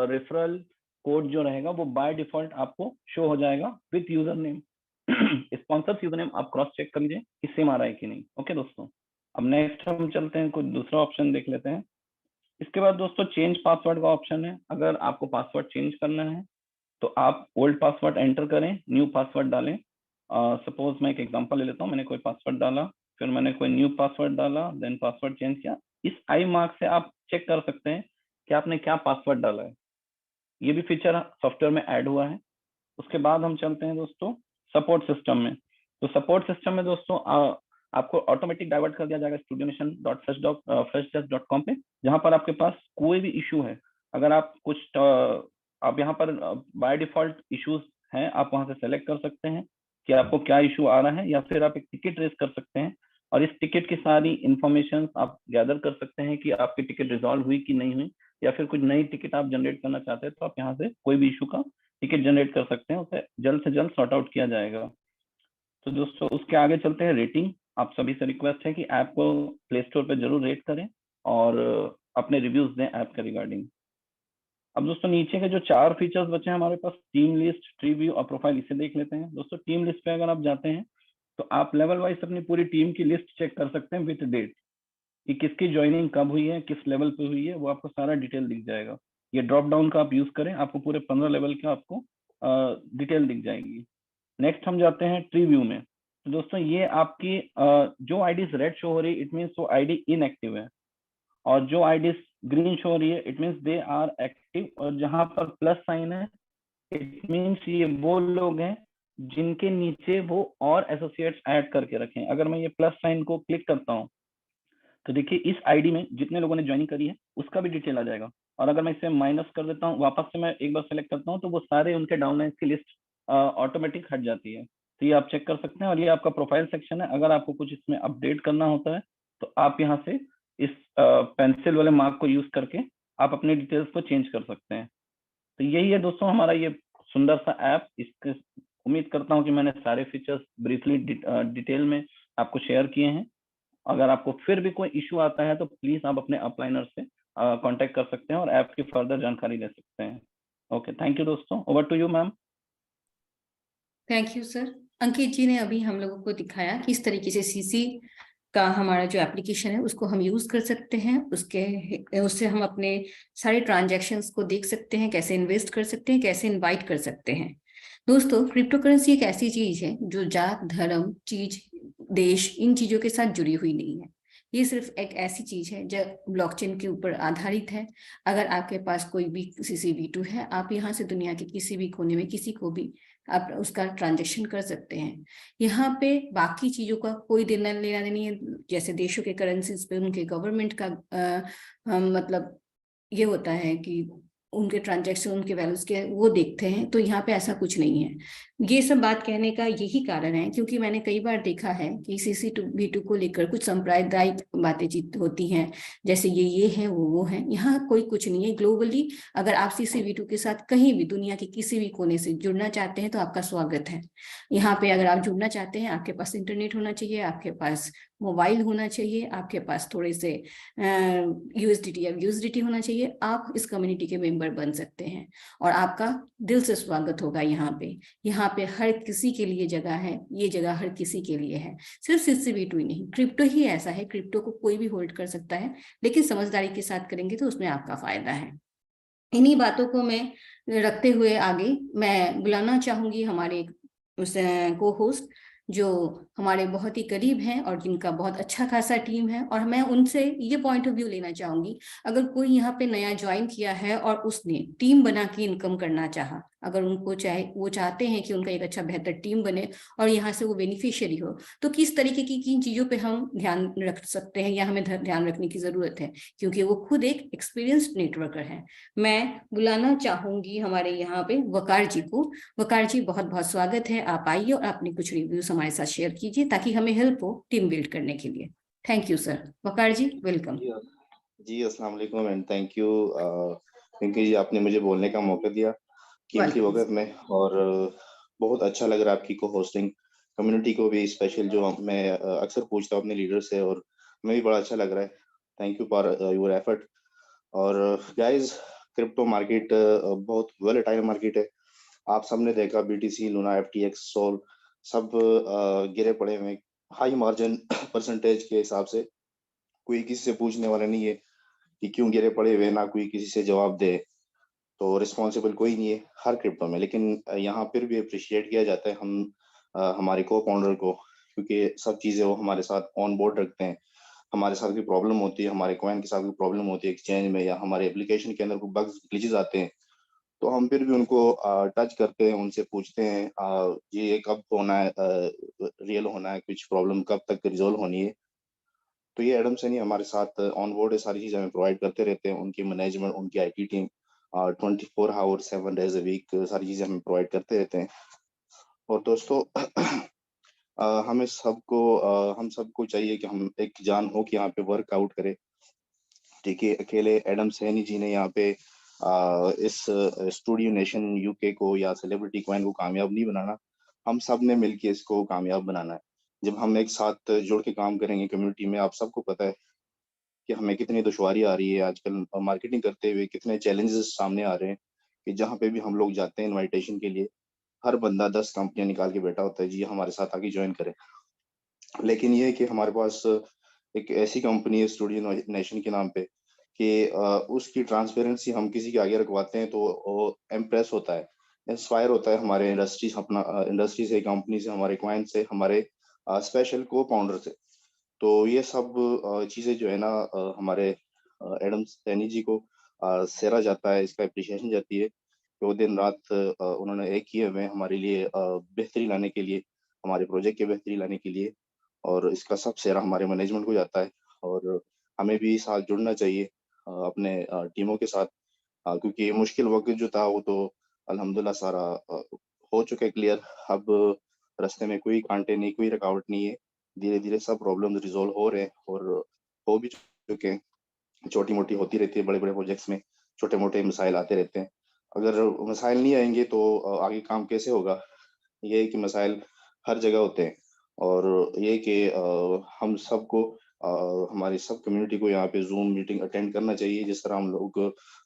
S2: रेफरल कोड जो रहेगा वो बाय डिफॉल्ट आपको शो हो जाएगा with user name. Sponsors user name आप क्रॉस चेक कर लीजिए कि सेम आ रहा है कि नहीं। ओके दोस्तों, अब नेक्स्ट हम चलते हैं, कुछ दूसरा ऑप्शन देख लेते हैं। इसके बाद दोस्तों चेंज पासवर्ड का ऑप्शन है। अगर आपको पासवर्ड चेंज करना है तो आप ओल्ड पासवर्ड एंटर करें, न्यू पासवर्ड डालें। सपोज मैं एक एग्जांपल ले लेता हूँ। मैंने कोई पासवर्ड डाला, फिर मैंने कोई न्यू पासवर्ड डाला, देन पासवर्ड चेंज किया। इस आई मार्क से आप चेक कर सकते हैं कि आपने क्या पासवर्ड डाला है। ये भी फीचर सॉफ्टवेयर में ऐड हुआ है। उसके बाद हम चलते हैं दोस्तों सपोर्ट सिस्टम में। तो सपोर्ट सिस्टम में दोस्तों आपको ऑटोमेटिक डाइवर्ट कर दिया जाएगा studionation.freshdesk.com पे, जहां पर आपके पास कोई भी इशू है। अगर आप कुछ आप यहाँ पर बाय डिफॉल्ट इश्यूज हैं, आप वहां से सेलेक्ट कर सकते हैं कि आपको क्या इशू आ रहा है, या फिर आप एक टिकट रेज कर सकते हैं और इस टिकट की सारी इंफॉर्मेशन आप गैदर कर सकते हैं कि आपकी टिकट रिजॉल्व हुई कि नहीं हुई, या फिर कुछ नई टिकट आप जनरेट करना चाहते हैं तो आप यहाँ से कोई भी इशू का टिकट जनरेट कर सकते हैं, उसे जल्द से जल्द सॉर्ट आउट किया जाएगा। तो दोस्तों उसके आगे चलते हैं रेटिंग। आप सभी से रिक्वेस्ट है कि ऐप को प्ले स्टोर पर जरूर रेट करें और अपने रिव्यूज दें ऐप के रिगार्डिंग। अब दोस्तों नीचे के जो 4 फीचर्स बचे हैं हमारे पास, टीम लिस्ट, ट्री व्यू और प्रोफाइल, इसे देख लेते हैं। दोस्तों टीम लिस्ट पे अगर आप जाते हैं तो आप लेवल वाइज अपनी पूरी टीम की लिस्ट चेक कर सकते हैं विथ डेट।
S4: कि किसकी ज्वाइनिंग कब हुई है, किस लेवल पे हुई है, वो आपको सारा डिटेल दिख जाएगा। ये ड्रॉप डाउन का आप यूज करें, आपको पूरे 15 लेवल के आपको डिटेल दिख जाएगी। नेक्स्ट हम जाते हैं ट्री व्यू में। तो दोस्तों ये आपकी जो आईडीज रेड शो हो रही है, इट मीन्स वो आईडी इनएक्टिव है, और जो आईडीज ग्रीन शो हो रही है, it means they are active, और जहां पर प्लस साइन है, इट मीन्स ये वो लोग हैं जिनके नीचे वो और एसोसिएट्स ऐड करके रखें। अगर मैं ये प्लस साइन को क्लिक करता हूँ तो देखिए इस आईडी में जितने लोगों ने ज्वाइनिंग करी है उसका भी डिटेल आ जाएगा। और अगर मैं इसे माइनस कर देता हूँ, वापस से मैं एक बार सेलेक्ट करता हूँ, तो वो सारे उनके डाउनलाइन की लिस्ट ऑटोमेटिक हट जाती है। तो ये आप चेक कर सकते हैं, और ये आपका प्रोफाइल सेक्शन है। अगर आपको कुछ इसमें अपडेट करना होता है तो आप यहाँ से इस पेंसिल वाले मार्क को यूज करके आप अपने डिटेल्स को चेंज कर सकते हैं। तो यही है दोस्तों हमारा ये सुंदर सा ऐप। इसके उम्मीद करता हूँ कि मैंने सारे फीचर्स ब्रीफली डिटेल में आपको शेयर किए हैं। अगर आपको फिर भी कोई इशू आता है तो प्लीज आप अपने अपलाइनर से कांटेक्ट कर सकते हैं और ऐप की फर्दर जानकारी ले सकते हैं। ओके, थैंक यू दोस्तों, over to you ma'am.
S1: Thank you sir. Ankit ji ने अभी हम लोगों को दिखाया कि इस तरीके से सीसी का हमारा जो एप्लीकेशन है उसको हम यूज कर सकते हैं, उससे हम अपने सारे ट्रांजैक्शंस को देख सकते हैं, कैसे इन्वेस्ट कर सकते हैं, कैसे इनवाइट कर सकते हैं। दोस्तों क्रिप्टो करेंसी एक ऐसी चीज है जो जात, धर्म, चीज, देश, इन चीजों के साथ जुड़ी हुई नहीं है। ये सिर्फ एक ऐसी चीज है जो ब्लॉकचेन के ऊपर आधारित है। अगर आपके पास कोई भी CC-V2 है, आप यहाँ से दुनिया के किसी भी कोने में किसी को भी आप उसका ट्रांजेक्शन कर सकते हैं। यहाँ पे बाकी चीजों का कोई लेना देना नहीं है। जैसे देशों के करेंसीज पे उनके गवर्नमेंट का मतलब ये होता है कि उनके ट्रांजैक्शन, उनके वैल्यूज के वो देखते हैं, तो यहाँ पे ऐसा कुछ नहीं है। ये सब बात कहने का यही कारण है क्योंकि मैंने कई बार देखा है कि CC-V2 को लेकर कुछ सांप्रदायिक बातें होती हैं, जैसे ये है वो है। यहाँ कोई कुछ नहीं है। ग्लोबली अगर आप CC-V2 के साथ कहीं भी दुनिया के किसी भी कोने से जुड़ना चाहते हैं तो आपका स्वागत है। यहाँ पे अगर आप जुड़ना चाहते हैं, आपके पास इंटरनेट होना चाहिए, आपके पास मोबाइल होना चाहिए, आपके पास थोड़े से USDT या USDT होना चाहिए, आप इस कम्युनिटी के मेंबर बन सकते हैं और आपका दिल से स्वागत होगा। यहाँ पे हर किसी के लिए जगह है, ये जगह हर किसी के लिए है। सिर्फ CC-V2 ही नहीं, क्रिप्टो ही ऐसा है। क्रिप्टो को कोई भी होल्ड कर सकता है, लेकिन समझदारी के साथ करेंगे तो उसमें आपका फायदा है। इन्हीं बातों को मैं रखते हुए आगे मैं बुलाना चाहूंगी हमारे को होस्ट जो हमारे बहुत ही करीब हैं और जिनका बहुत अच्छा खासा टीम है, और मैं उनसे ये पॉइंट ऑफ व्यू लेना चाहूंगी। अगर कोई यहाँ पे नया ज्वाइन किया है और उसने टीम बना के इनकम करना चाहा, अगर उनको वो चाहते हैं कि उनका एक अच्छा बेहतर टीम बने और यहाँ से वो बेनिफिशियरी हो, तो किस तरीके की किन चीजों पे हम ध्यान रख सकते हैं या हमें ध्यान रखने की जरूरत है, क्योंकि वो खुद एक एक्सपीरियंस्ड नेटवर्कर है। मैं बुलाना चाहूंगी हमारे यहाँ पे वकार जी को। वकार जी, बहुत बहुत स्वागत है, आप आइए और अपने कुछ रिव्यूज हमारे साथ शेयर कीजिए ताकि हमें हेल्प हो टीम बिल्ड करने के लिए। Thank you sir. Waqar ji, welcome.
S5: जी अस्सलाम वालेकुम and thank you Pinky ji, आपने मुझे बोलने का मौका दिया कीमती वक्त में, और बहुत अच्छा लग रहा है आपकी को होस्टिंग। कम्युनिटी को भी स्पेशल, जो मैं अक्सर पूछता हूँ अपने लीडर से, और हमें भी बड़ा अच्छा लग रहा है। Thank you for your effort. और गाइस, क्रिप्टो मार्केट बहुत वोलेटाइल मार्केट है। आप सबने देखा BTC, लूना, FTX, सोल सब गिरे पड़े हुए हाई मार्जिन परसेंटेज के हिसाब से। कोई किसी से पूछने वाला नहीं है कि क्यों गिरे पड़े हुए, ना कोई किसी से जवाब दे, तो रिस्पॉन्सिबल कोई नहीं है हर क्रिप्टो में। लेकिन यहाँ फिर भी अप्रिशिएट किया जाता है हम हमारे को फाउंडर को, क्योंकि सब चीज़ें वो हमारे साथ ऑन बोर्ड रखते हैं। हमारे साथ कोई प्रॉब्लम होती है, हमारे कॉइन के साथ कोई प्रॉब्लम होती है एक्सचेंज में, या हमारे एप्लीकेशन के अंदर कोई बग्स ग्लिचेस आते हैं, तो हम फिर भी उनको टच करते हैं, उनसे पूछते हैं ये कब होना है, रियल होना है, कुछ प्रॉब्लम कब तक रिजोल्व होनी है। तो ये एडम सनी हमारे साथ ऑन बोर्ड है, सारी चीज़ें हमें प्रोवाइड करते रहते हैं। उनकी मैनेजमेंट, उनकी IT team 24 hour 7 days a week सारी चीज़ें हमें प्रोवाइड करते रहते हैं। और दोस्तों हम सबको चाहिए कि हम एक जान हो कि यहाँ पे वर्कआउट करें। ठीक है, अकेले एडम सैनी जी ने यहाँ पे इस स्टूडियो नेशन UK को या सेलिब्रिटी कॉइन को कामयाब नहीं बनाना, हम सब ने मिलके इसको कामयाब बनाना है। जब हम एक साथ जुड़ के काम करेंगे कम्युनिटी में, आप सबको पता है कि हमें कितनी दुश्वारी आ रही है आजकल मार्केटिंग करते हुए, कितने चैलेंजेस सामने आ रहे हैं कि जहाँ पे भी हम लोग जाते हैं इनविटेशन के लिए, हर बंदा 10 कंपनियां निकाल के बैठा होता है, जी हमारे साथ आके ज्वाइन करें। लेकिन ये है कि हमारे पास एक ऐसी कंपनी है स्टूडियो नेशन के नाम पे कि उसकी ट्रांसपेरेंसी हम किसी के आगे रखवाते हैं तो वो इम्प्रेस होता है, इंस्पायर होता है हमारे इंडस्ट्री अपना इंडस्ट्री से, कंपनी से, हमारे क्लाइंट से, हमारे स्पेशल को फाउंडर से। तो ये सब चीजें जो है ना हमारे एडम सैनी जी को सराहा जाता है, इसका एप्रिशिएशन जाती है कि वो दिन रात उन्होंने एक किए हुए हैं हमारे लिए बेहतरी लाने के लिए, हमारे प्रोजेक्ट की बेहतरी लाने के लिए, और इसका सब सेरा हमारे मैनेजमेंट को जाता है। और हमें भी साथ जुड़ना चाहिए अपने टीमों के साथ, क्योंकि मुश्किल वक्त जो था वो तो अल्हम्दुलिल्लाह सारा हो चुका है क्लियर। अब रास्ते में कोई कांटे नहीं, कोई रुकावट नहीं है, धीरे धीरे सब प्रॉब्लम रिजोल्व हो रहे हैं और हो भी चुके हैं। छोटी मोटी होती रहती है, बड़े बड़े प्रोजेक्ट्स में छोटे मोटे मसाइल आते रहते हैं। अगर मसाइल नहीं आएंगे तो आगे काम कैसे होगा? ये है कि मसाइल हर जगह होते हैं, और ये कि हम सबको हमारी सब कम्युनिटी को यहाँ पे जूम मीटिंग अटेंड करना चाहिए, जिस तरह हम लोग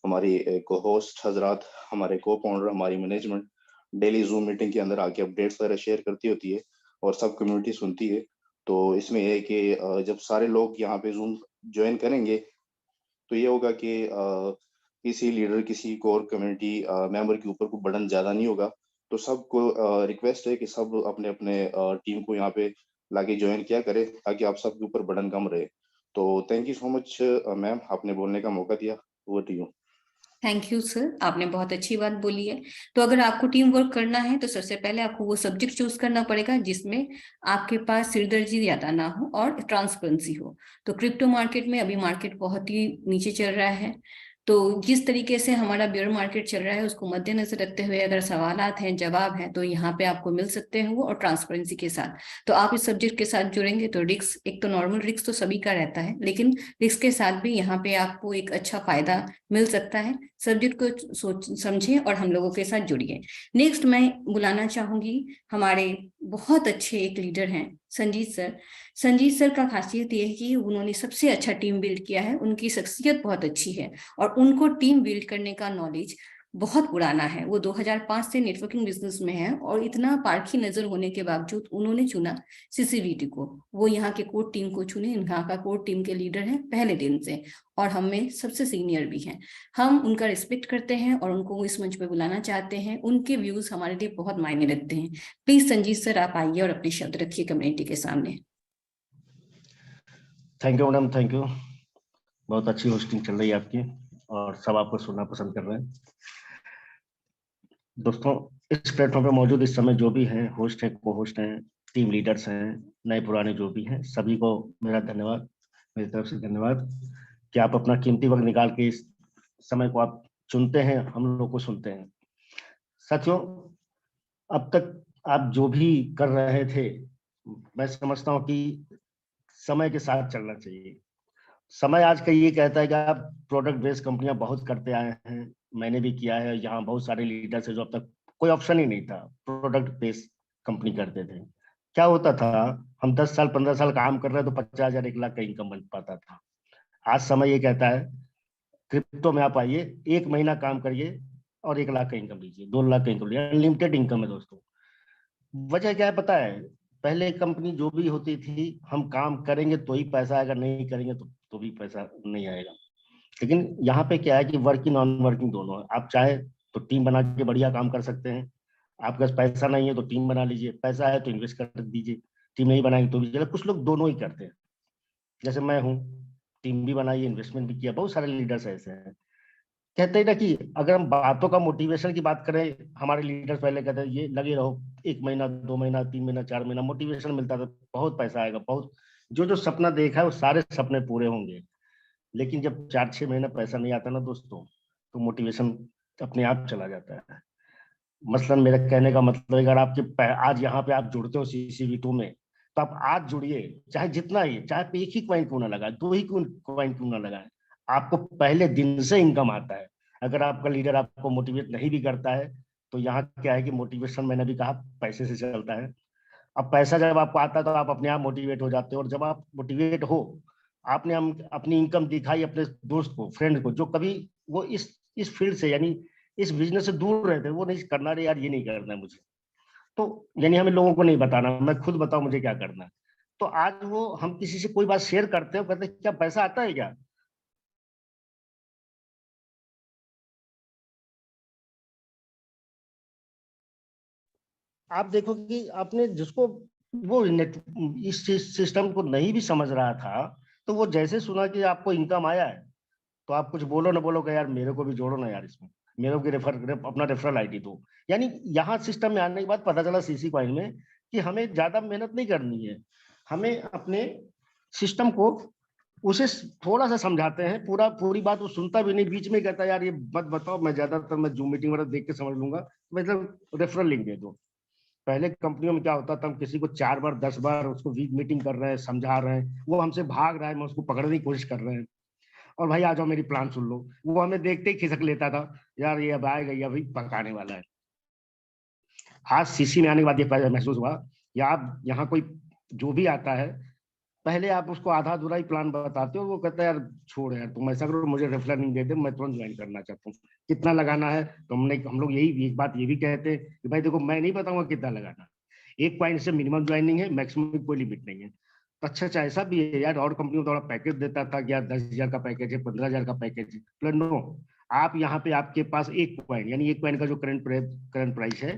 S5: हमारी को होस्ट हजरात, हमारे को फाउंडर, हमारी मैनेजमेंट डेली जूम मीटिंग के अंदर आके अपडेट्स वगैरह शेयर करती होती है और सब कम्युनिटी सुनती है। तो इसमें यह है कि जब सारे लोग यहाँ पे जूम ज्वाइन करेंगे तो ये होगा कि किसी लीडर, किसी कोर कम्युनिटी मेंबर के ऊपर कोई बर्डन ज्यादा नहीं होगा। तो सबको रिक्वेस्ट है कि सब अपने अपने टीम को यहाँ पे लाके ज्वाइन किया करे, ताकि आप सबके ऊपर बर्डन कम रहे। तो thank you so much ma'am, आपने बोलने का मौका दिया। Over to you.
S1: Thank you sir, आपने बहुत अच्छी बात बोली है। तो अगर आपको टीम वर्क करना है तो सबसे पहले आपको वो सब्जेक्ट चूज करना पड़ेगा जिसमें आपके पास सिरदर्दी ज्यादा ना हो और ट्रांसपेरेंसी हो। तो क्रिप्टो मार्केट में अभी मार्केट बहुत ही नीचे चल रहा है, तो जिस तरीके से हमारा बेयर मार्केट चल रहा है उसको मद्देनजर रखते हुए अगर सवालात हैं, जवाब है, तो यहाँ पे आपको मिल सकते हैं वो, और ट्रांसपेरेंसी के साथ। तो आप इस सब्जेक्ट के साथ जुड़ेंगे तो रिस्क, एक तो नॉर्मल रिस्क तो सभी का रहता है, लेकिन रिस्क के साथ भी यहाँ पे आपको एक अच्छा फायदा मिल सकता है। सब्जेक्ट को सोच समझें और हम लोगों के साथ जुड़िए। नेक्स्ट मैं बुलाना चाहूंगी हमारे बहुत अच्छे एक लीडर हैं, संजीत सर। संजीत सर का खासियत ये है कि उन्होंने सबसे अच्छा टीम बिल्ड किया है, उनकी शख्सियत बहुत अच्छी है और उनको टीम बिल्ड करने का नॉलेज बहुत पुराना है। वो 2005 से नेटवर्किंग बिजनेस में है और इतना पारखी नजर होने के बावजूद उन्होंने चुना सीसीबीटी को। वो यहाँ के कोर टीम को चुने, यहाँ का कोर टीम के लीडर हैं पहले दिन से, और हम में सबसे सीनियर भी हैं। हम उनका रिस्पेक्ट करते हैं और उनको इस मंच पे बुलाना चाहते हैं। उनके व्यूज हमारे लिए बहुत मायने रखते हैं। प्लीज संजीत सर आप आइए और अपने शब्द रखिए कम्युनिटी के सामने।
S6: Thank you madam, thank you. बहुत अच्छी होस्टिंग चल रही है आपकी और सब आपको सुनना पसंद कर रहे हैं। दोस्तों, इस प्लेटफॉर्म पे मौजूद इस समय जो भी हैं, होस्ट हैं, को होस्ट हैं, टीम लीडर्स हैं, नए पुराने जो भी हैं, सभी को मेरा धन्यवाद, मेरी तरफ से धन्यवाद कि आप अपना कीमती वक्त निकाल के इस समय को आप चुनते हैं, हम लोग को सुनते हैं। साथियों, अब तक आप जो भी कर रहे थे, मैं समझता हूँ कि समय के साथ चलना चाहिए। समय आज का ये कहता है कि आप प्रोडक्ट बेस्ड कंपनियां बहुत करते आए हैं, मैंने भी किया है। यहाँ बहुत सारे लीडर्स है जो अब तक कोई ऑप्शन ही नहीं था, प्रोडक्ट बेस्ड कंपनी करते थे। क्या होता था, हम 10 साल 15 साल काम कर रहे हैं तो 50,000 1 लाख का इनकम बन पाता था। आज समय ये कहता है क्रिप्टो में आप आइए, 1 महीना काम करिए और 1 लाख का इनकम लीजिए, 2 लाख का इनकम लीजिए। अनलिमिटेड इनकम है दोस्तों। वजह क्या है पता है? पहले कंपनी जो भी होती थी, हम काम करेंगे तो ही पैसा आएगा, नहीं करेंगे तो भी पैसा नहीं आएगा। लेकिन यहाँ पे क्या है कि वर्किंग नॉन वर्किंग दोनों है। आप चाहे तो टीम बना के बढ़िया काम कर सकते हैं, आपके पास पैसा नहीं है तो टीम बना लीजिए, पैसा है तो इन्वेस्ट कर दीजिए, टीम नहीं बनाएंगे तो भी चलेगा। कुछ लोग दोनों ही करते हैं, जैसे मैं हूँ, टीम भी बनाई, इन्वेस्टमेंट भी किया। बहुत सारे लीडर्स ऐसे हैं। कहते हैं ना कि अगर हम बातों का मोटिवेशन की बात करें, हमारे लीडर्स पहले कहते हैं ये लगे रहो, 1 महीना 2 महीना 3 महीना 4 महीना मोटिवेशन मिलता था, बहुत पैसा आएगा, बहुत जो जो सपना देखा है वो सारे सपने पूरे होंगे। लेकिन जब 4-6 महीना पैसा नहीं आता ना दोस्तों, तो मोटिवेशन अपने आप चला जाता है। मसलन मेरा कहने का मतलब, अगर आपके आज यहाँ पे आप जुड़ते हो CCV2 में, तो आप आज जुड़िए, चाहे जितना ही, चाहे 1 ही कॉइन क्यों ना लगाए, 2 ही कॉइन क्यों ना लगाए, आपको पहले दिन से इनकम आता है। अगर आपका लीडर आपको मोटिवेट नहीं भी करता है, तो यहाँ क्या है कि मोटिवेशन, मैंने भी कहा, पैसे से चलता है। अब पैसा जब आपको आता है तो आप अपने आप मोटिवेट हो जाते हो, और जब आप मोटिवेट हो, आपने अपनी इनकम दिखाई अपने दोस्त को, फ्रेंड को, जो कभी वो इस फील्ड से, यानी इस बिजनेस से दूर रहते, वो नहीं करना, रे यार ये नहीं करना है मुझे, तो यानी हमें लोगों को नहीं बताना, मैं खुद बताऊं मुझे क्या करना है। तो आज वो हम किसी से कोई बात शेयर करते हैं, कहते हैं क्या पैसा आता है क्या? आप देखो कि आपने जिसको वो नेट इस सिस्टम को नहीं भी समझ रहा था, तो वो जैसे सुना कि आपको इनकम आया है, तो आप कुछ बोलो ना बोलो कि यार मेरे को भी जोड़ो ना यार, इसमें मेरे को अपना रेफरल आईडी दो। यानी यहाँ सिस्टम में आने के बाद पता चला सीसी कॉइन में कि हमें ज्यादा मेहनत नहीं करनी है, हमें अपने सिस्टम को उसे थोड़ा सा समझाते हैं, पूरी बात वो सुनता भी नहीं, बीच में कहता है यार ये मत बताओ, मैं ज्यादातर मैं जूम मीटिंग वगैरह देख के समझ लूंगा, मतलब रेफरल लिंक दे दो। पहले कंपनियों में क्या होता था, हम किसी को 4 बार 10 बार उसको वीक मीटिंग कर रहे हैं, समझा रहे हैं, वो हमसे भाग रहा है, मैं उसको पकड़ने की कोशिश कर रहे हैं, और भाई आ जाओ मेरी प्लान सुन लो, वो हमें देखते ही खिसक लेता था, यार ये अब आएगा, ये अभी पकाने वाला है। आज सीसी में आने के बाद ये महसूस हुआ, या आप यहाँ कोई जो भी आता है, पहले आप उसको आधा अधूरा ही प्लान बताते हो, वो कहता है यार छोड़ यार, तुम ऐसा करो, मुझे रेफरल नहीं दे दे, मैं तुरंत ज्वाइन करना चाहता हूँ, कितना लगाना है? तो हम लोग यही एक बात ये भी कहते हैं कि भाई देखो, मैं नहीं बताऊंगा कितना लगाना, 1 कॉइन से मिनिमम ज्वाइनिंग है, मैक्सिमम कोई लिमिट नहीं है। तो अच्छा ऐसा भी है यार, और कंपनी थोड़ा पैकेज देता था कि यार 10,000 का पैकेज है, 15,000 का पैकेज है, नो, आप यहाँ पे आपके पास 1 कॉइन, यानी 1 कॉइन का जो करंट प्राइस है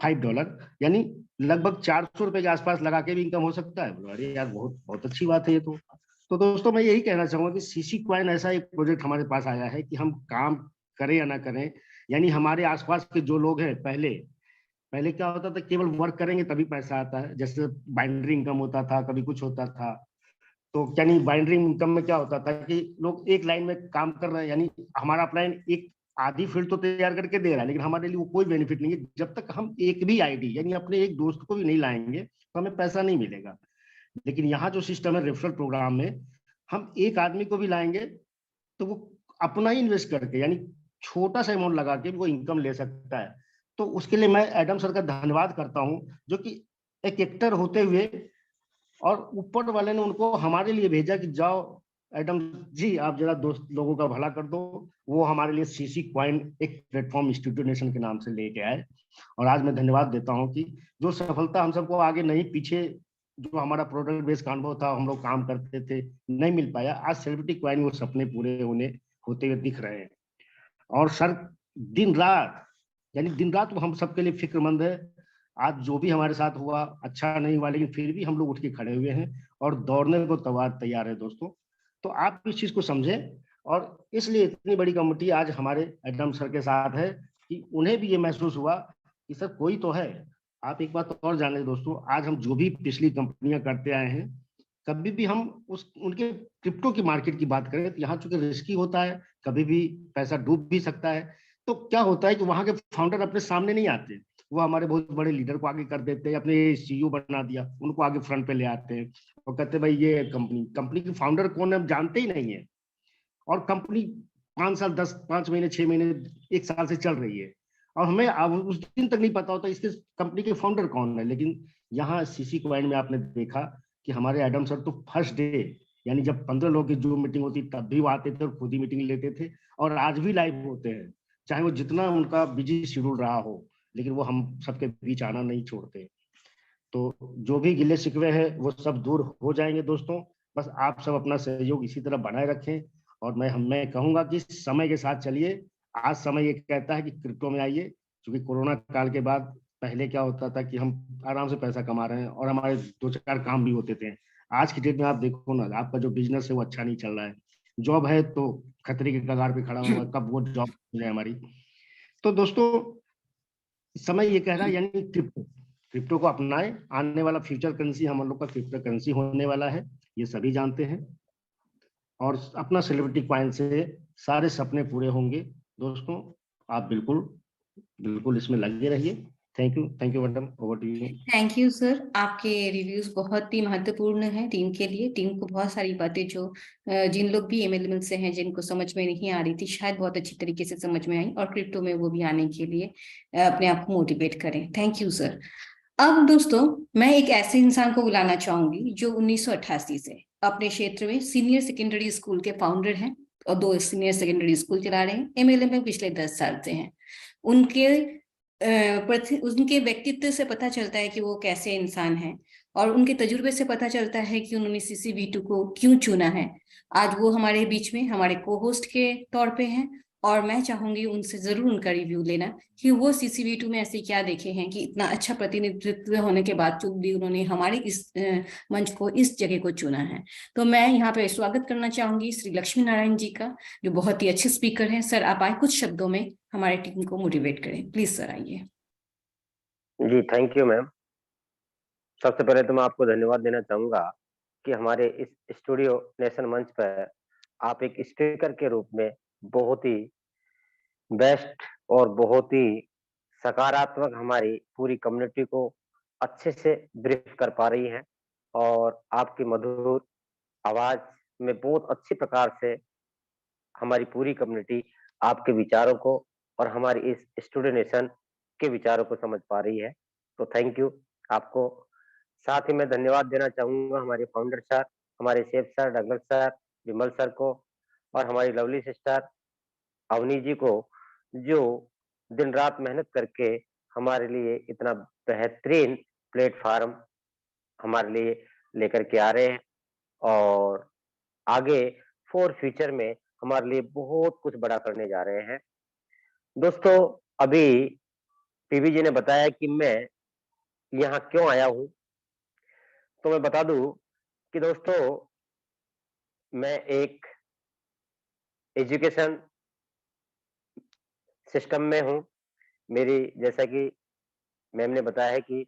S6: $5, यानी लगभग 400 रुपए के आसपास लगा के भी इनकम हो सकता है। अरे यार बहुत बहुत अच्छी बात है ये तो दोस्तों मैं यही कहना चाहूंगा कि सीसी कॉइन ऐसा एक प्रोजेक्ट हमारे पास आया है कि हम काम करें या ना करें, यानी हमारे आसपास के जो लोग हैं, पहले क्या होता था, केवल वर्क करेंगे तभी पैसा आता है, जैसे बाइनरी इनकम होता था, कभी कुछ होता था, तो यानी बाइनरी इनकम में क्या होता था कि लोग एक लाइन में काम कर रहे हैं, यानी हमारा अपलाइन एक आधी फील्ड तो तैयार करके दे रहा है, लेकिन हमारे लिए वो कोई बेनिफिट नहीं है, जब तक हम एक भी आईडी यानी अपने एक दोस्त को भी नहीं लाएंगे तो हमें पैसा नहीं मिलेगा। लेकिन यहाँ जो सिस्टम है रेफरल प्रोग्राम में, हम एक आदमी को भी लाएंगे तो वो अपना ही इन्वेस्ट करके, यानी छोटा सा अमाउंट लगा के वो इनकम ले सकता है। तो उसके लिए मैं एडम सर का धन्यवाद करता हूँ, जो कि एक एक्टर होते हुए और ऊपर वाले ने उनको हमारे लिए भेजा कि जाओ एडम जी आप जरा दोस्त लोगों का भला कर दो। वो हमारे लिए सीसी कॉइन एक प्लेटफॉर्म इंस्टीट्यूट नेशन के नाम से लेके आए, और आज मैं धन्यवाद देता हूं कि जो सफलता हम सबको आगे नहीं, पीछे जो हमारा प्रोडक्ट बेस्ड अनुभव था, हम लोग काम करते थे, नहीं मिल पाया, आज सेलिब्रिटी कॉइन वो सपने पूरे होते हुए दिख रहे हैं। और सर दिन रात, यानी दिन रात वो हम सबके लिए फिक्रमंद है। आज जो भी हमारे साथ हुआ अच्छा नहीं हुआ, लेकिन फिर भी हम लोग उठ के खड़े हुए हैं और दौड़ने को तैयार है दोस्तों। तो आप इस चीज को समझें, और इसलिए इतनी बड़ी कमेटी आज हमारे एडम सर के साथ है कि उन्हें भी ये महसूस हुआ कि सर कोई तो है। आप एक बात और जान लें दोस्तों, आज हम जो भी पिछली कंपनियां करते आए हैं, कभी भी हम उनके क्रिप्टो की मार्केट की बात करें तो यहाँ चूंकि रिस्की होता है, कभी भी पैसा डूब भी सकता है, तो क्या होता है कि वहां के फाउंडर अपने सामने नहीं आते, वो हमारे बहुत बड़े लीडर को आगे कर देते हैं, अपने सीईओ बना दिया उनको आगे फ्रंट पे ले आते हैं और कहते हैं भाई ये कंपनी की फाउंडर कौन है हम जानते ही नहीं है, और कंपनी 5 साल 5 महीने 6 महीने 1 साल से चल रही है, और हमें अब उस दिन तक नहीं पता होता इसके कंपनी के फाउंडर कौन है। लेकिन यहाँ सीसी कॉइन में आपने देखा कि हमारे एडम सर तो फर्स्ट डे, यानी जब 15 लोग की जूम मीटिंग होती तब भी वो आते थे और खुद ही मीटिंग लेते थे, और आज भी लाइव होते हैं, चाहे वो जितना उनका बिजी शेड्यूल रहा हो, लेकिन वो हम सबके बीच आना नहीं छोड़ते। तो जो भी गिले शिकवे हैं वो सब दूर हो जाएंगे दोस्तों, बस आप सब अपना सहयोग इसी तरह बनाए रखें। और मैं कहूंगा कि समय के साथ चलिए। आज समय ये कहता है कि क्रिप्टो में आइए, क्योंकि कोरोना काल के बाद पहले क्या होता था कि हम आराम से पैसा कमा रहे हैं और हमारे 2-4 काम भी होते थे। आज की डेट में आप देखो ना, आपका जो बिजनेस है वो अच्छा नहीं चल रहा है, जॉब है तो खतरे के कगार पे खड़ा हुआ, कब वो जॉब मिले हमारी। तो दोस्तों समय ये कह रहा है, यानी क्रिप्टो को अपनाएं, आने वाला फ्यूचर करेंसी हम लोग का क्रिप्टो करेंसी होने वाला है, ये सभी जानते हैं, और अपना सेलिब्रिटी कॉइन से सारे सपने पूरे होंगे दोस्तों। आप बिल्कुल इसमें लगे रहिए। Thank you madam, over to you.
S1: Thank you sir, आपके रिव्यूज बहुत ही महत्वपूर्ण है टीम के लिए। टीम को बहुत सारी बातें जो जिन लोग भी एमएलएम से हैं जिनको समझ में नहीं आ रही थी, शायद बहुत अच्छी तरीके से समझ में आई, और क्रिप्टो में वो भी आने के लिए अपने आप को मोटिवेट करें। Thank you sir. अब दोस्तों मैं एक ऐसे इंसान को बुलाना चाहूंगी जो 1988 से अपने क्षेत्र में सीनियर सेकेंडरी स्कूल के फाउंडर हैं और 2 सीनियर सेकेंडरी स्कूल चला रहे हैं, एमएलएम में पिछले 10 साल से हैं। उनके व्यक्तित्व से पता चलता है कि वो कैसे इंसान हैं। और उनके तजुर्बे से पता चलता है कि उन्होंने CCV2 को क्यों चुना है। आज वो हमारे बीच में हमारे को होस्ट के तौर पे हैं और मैं चाहूंगी उनसे जरूर उनका रिव्यू लेना कि वो CCV2 में ऐसे क्या देखे हैं कि इतना अच्छा प्रतिनिधित्व होने के बावजूद भी उन्होंने हमारे इस मंच को, इस जगह को चुना है। तो मैं यहाँ पे स्वागत करना चाहूंगी श्री लक्ष्मी नारायण जी का, जो बहुत ही अच्छे स्पीकर हैं। सर आप आए कुछ शब्दों में हमारे टीम को मोटिवेट करें, प्लीज सर आइए।
S7: जी थैंक यू मैम। सबसे पहले तो मैं आपको धन्यवाद देना चाहूंगा कि हमारे इस स्टूडियो नेशन मंच पर आप एक स्पीकर के रूप में बहुत ही बेस्ट और बहुत ही सकारात्मक हमारी पूरी कम्युनिटी को अच्छे से ब्रीफ कर पा रही हैं और आपकी मधुर आवाज में बहुत अच्छी प्रकार से हमारी पूरी कम्युनिटी आपके विचारों को और हमारी इस स्टूडियो नेशन के विचारों को समझ पा रही है। तो थैंक यू आपको। साथ ही मैं धन्यवाद देना चाहूंगा हमारे फाउंडर सर, हमारे शेफ सर, डगलस सर, विमल सर को और हमारी लवली सिस्टर अवनी जी को, जो दिन रात मेहनत करके हमारे लिए इतना बेहतरीन प्लेटफॉर्म हमारे लिए लेकर के आ रहे हैं और आगे फॉर फ्यूचर में हमारे लिए बहुत कुछ बड़ा करने जा रहे हैं। दोस्तों अभी पीवी जी ने बताया कि मैं यहाँ क्यों आया हूँ, तो मैं बता दूं कि दोस्तों मैं एक एजुकेशन सिस्टम में हूँ। मेरी, जैसा कि मैम ने बताया है कि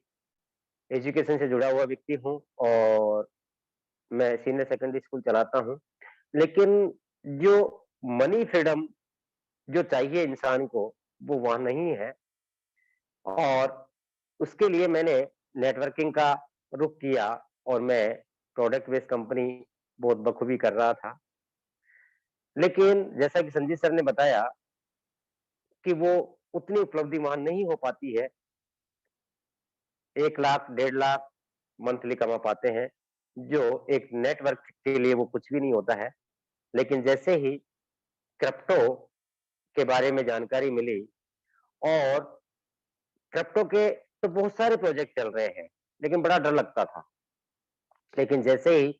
S7: एजुकेशन से जुड़ा हुआ व्यक्ति हूँ और मैं सीनियर सेकेंडरी स्कूल चलाता हूँ। लेकिन जो मनी फ्रीडम जो चाहिए इंसान को वो वहाँ नहीं है और उसके लिए मैंने नेटवर्किंग का रुख किया और मैं प्रोडक्ट बेस्ड कंपनी बहुत बखूबी कर रहा था। लेकिन जैसा कि संजीत सर ने बताया कि वो उतनी उपलब्धि वहां नहीं हो पाती है। 1 लाख 1.5 लाख मंथली कमा पाते हैं, जो एक नेटवर्क के लिए वो कुछ भी नहीं होता है। लेकिन जैसे ही क्रिप्टो के बारे में जानकारी मिली और क्रिप्टो के तो बहुत सारे प्रोजेक्ट चल रहे हैं लेकिन बड़ा डर लगता था। लेकिन जैसे ही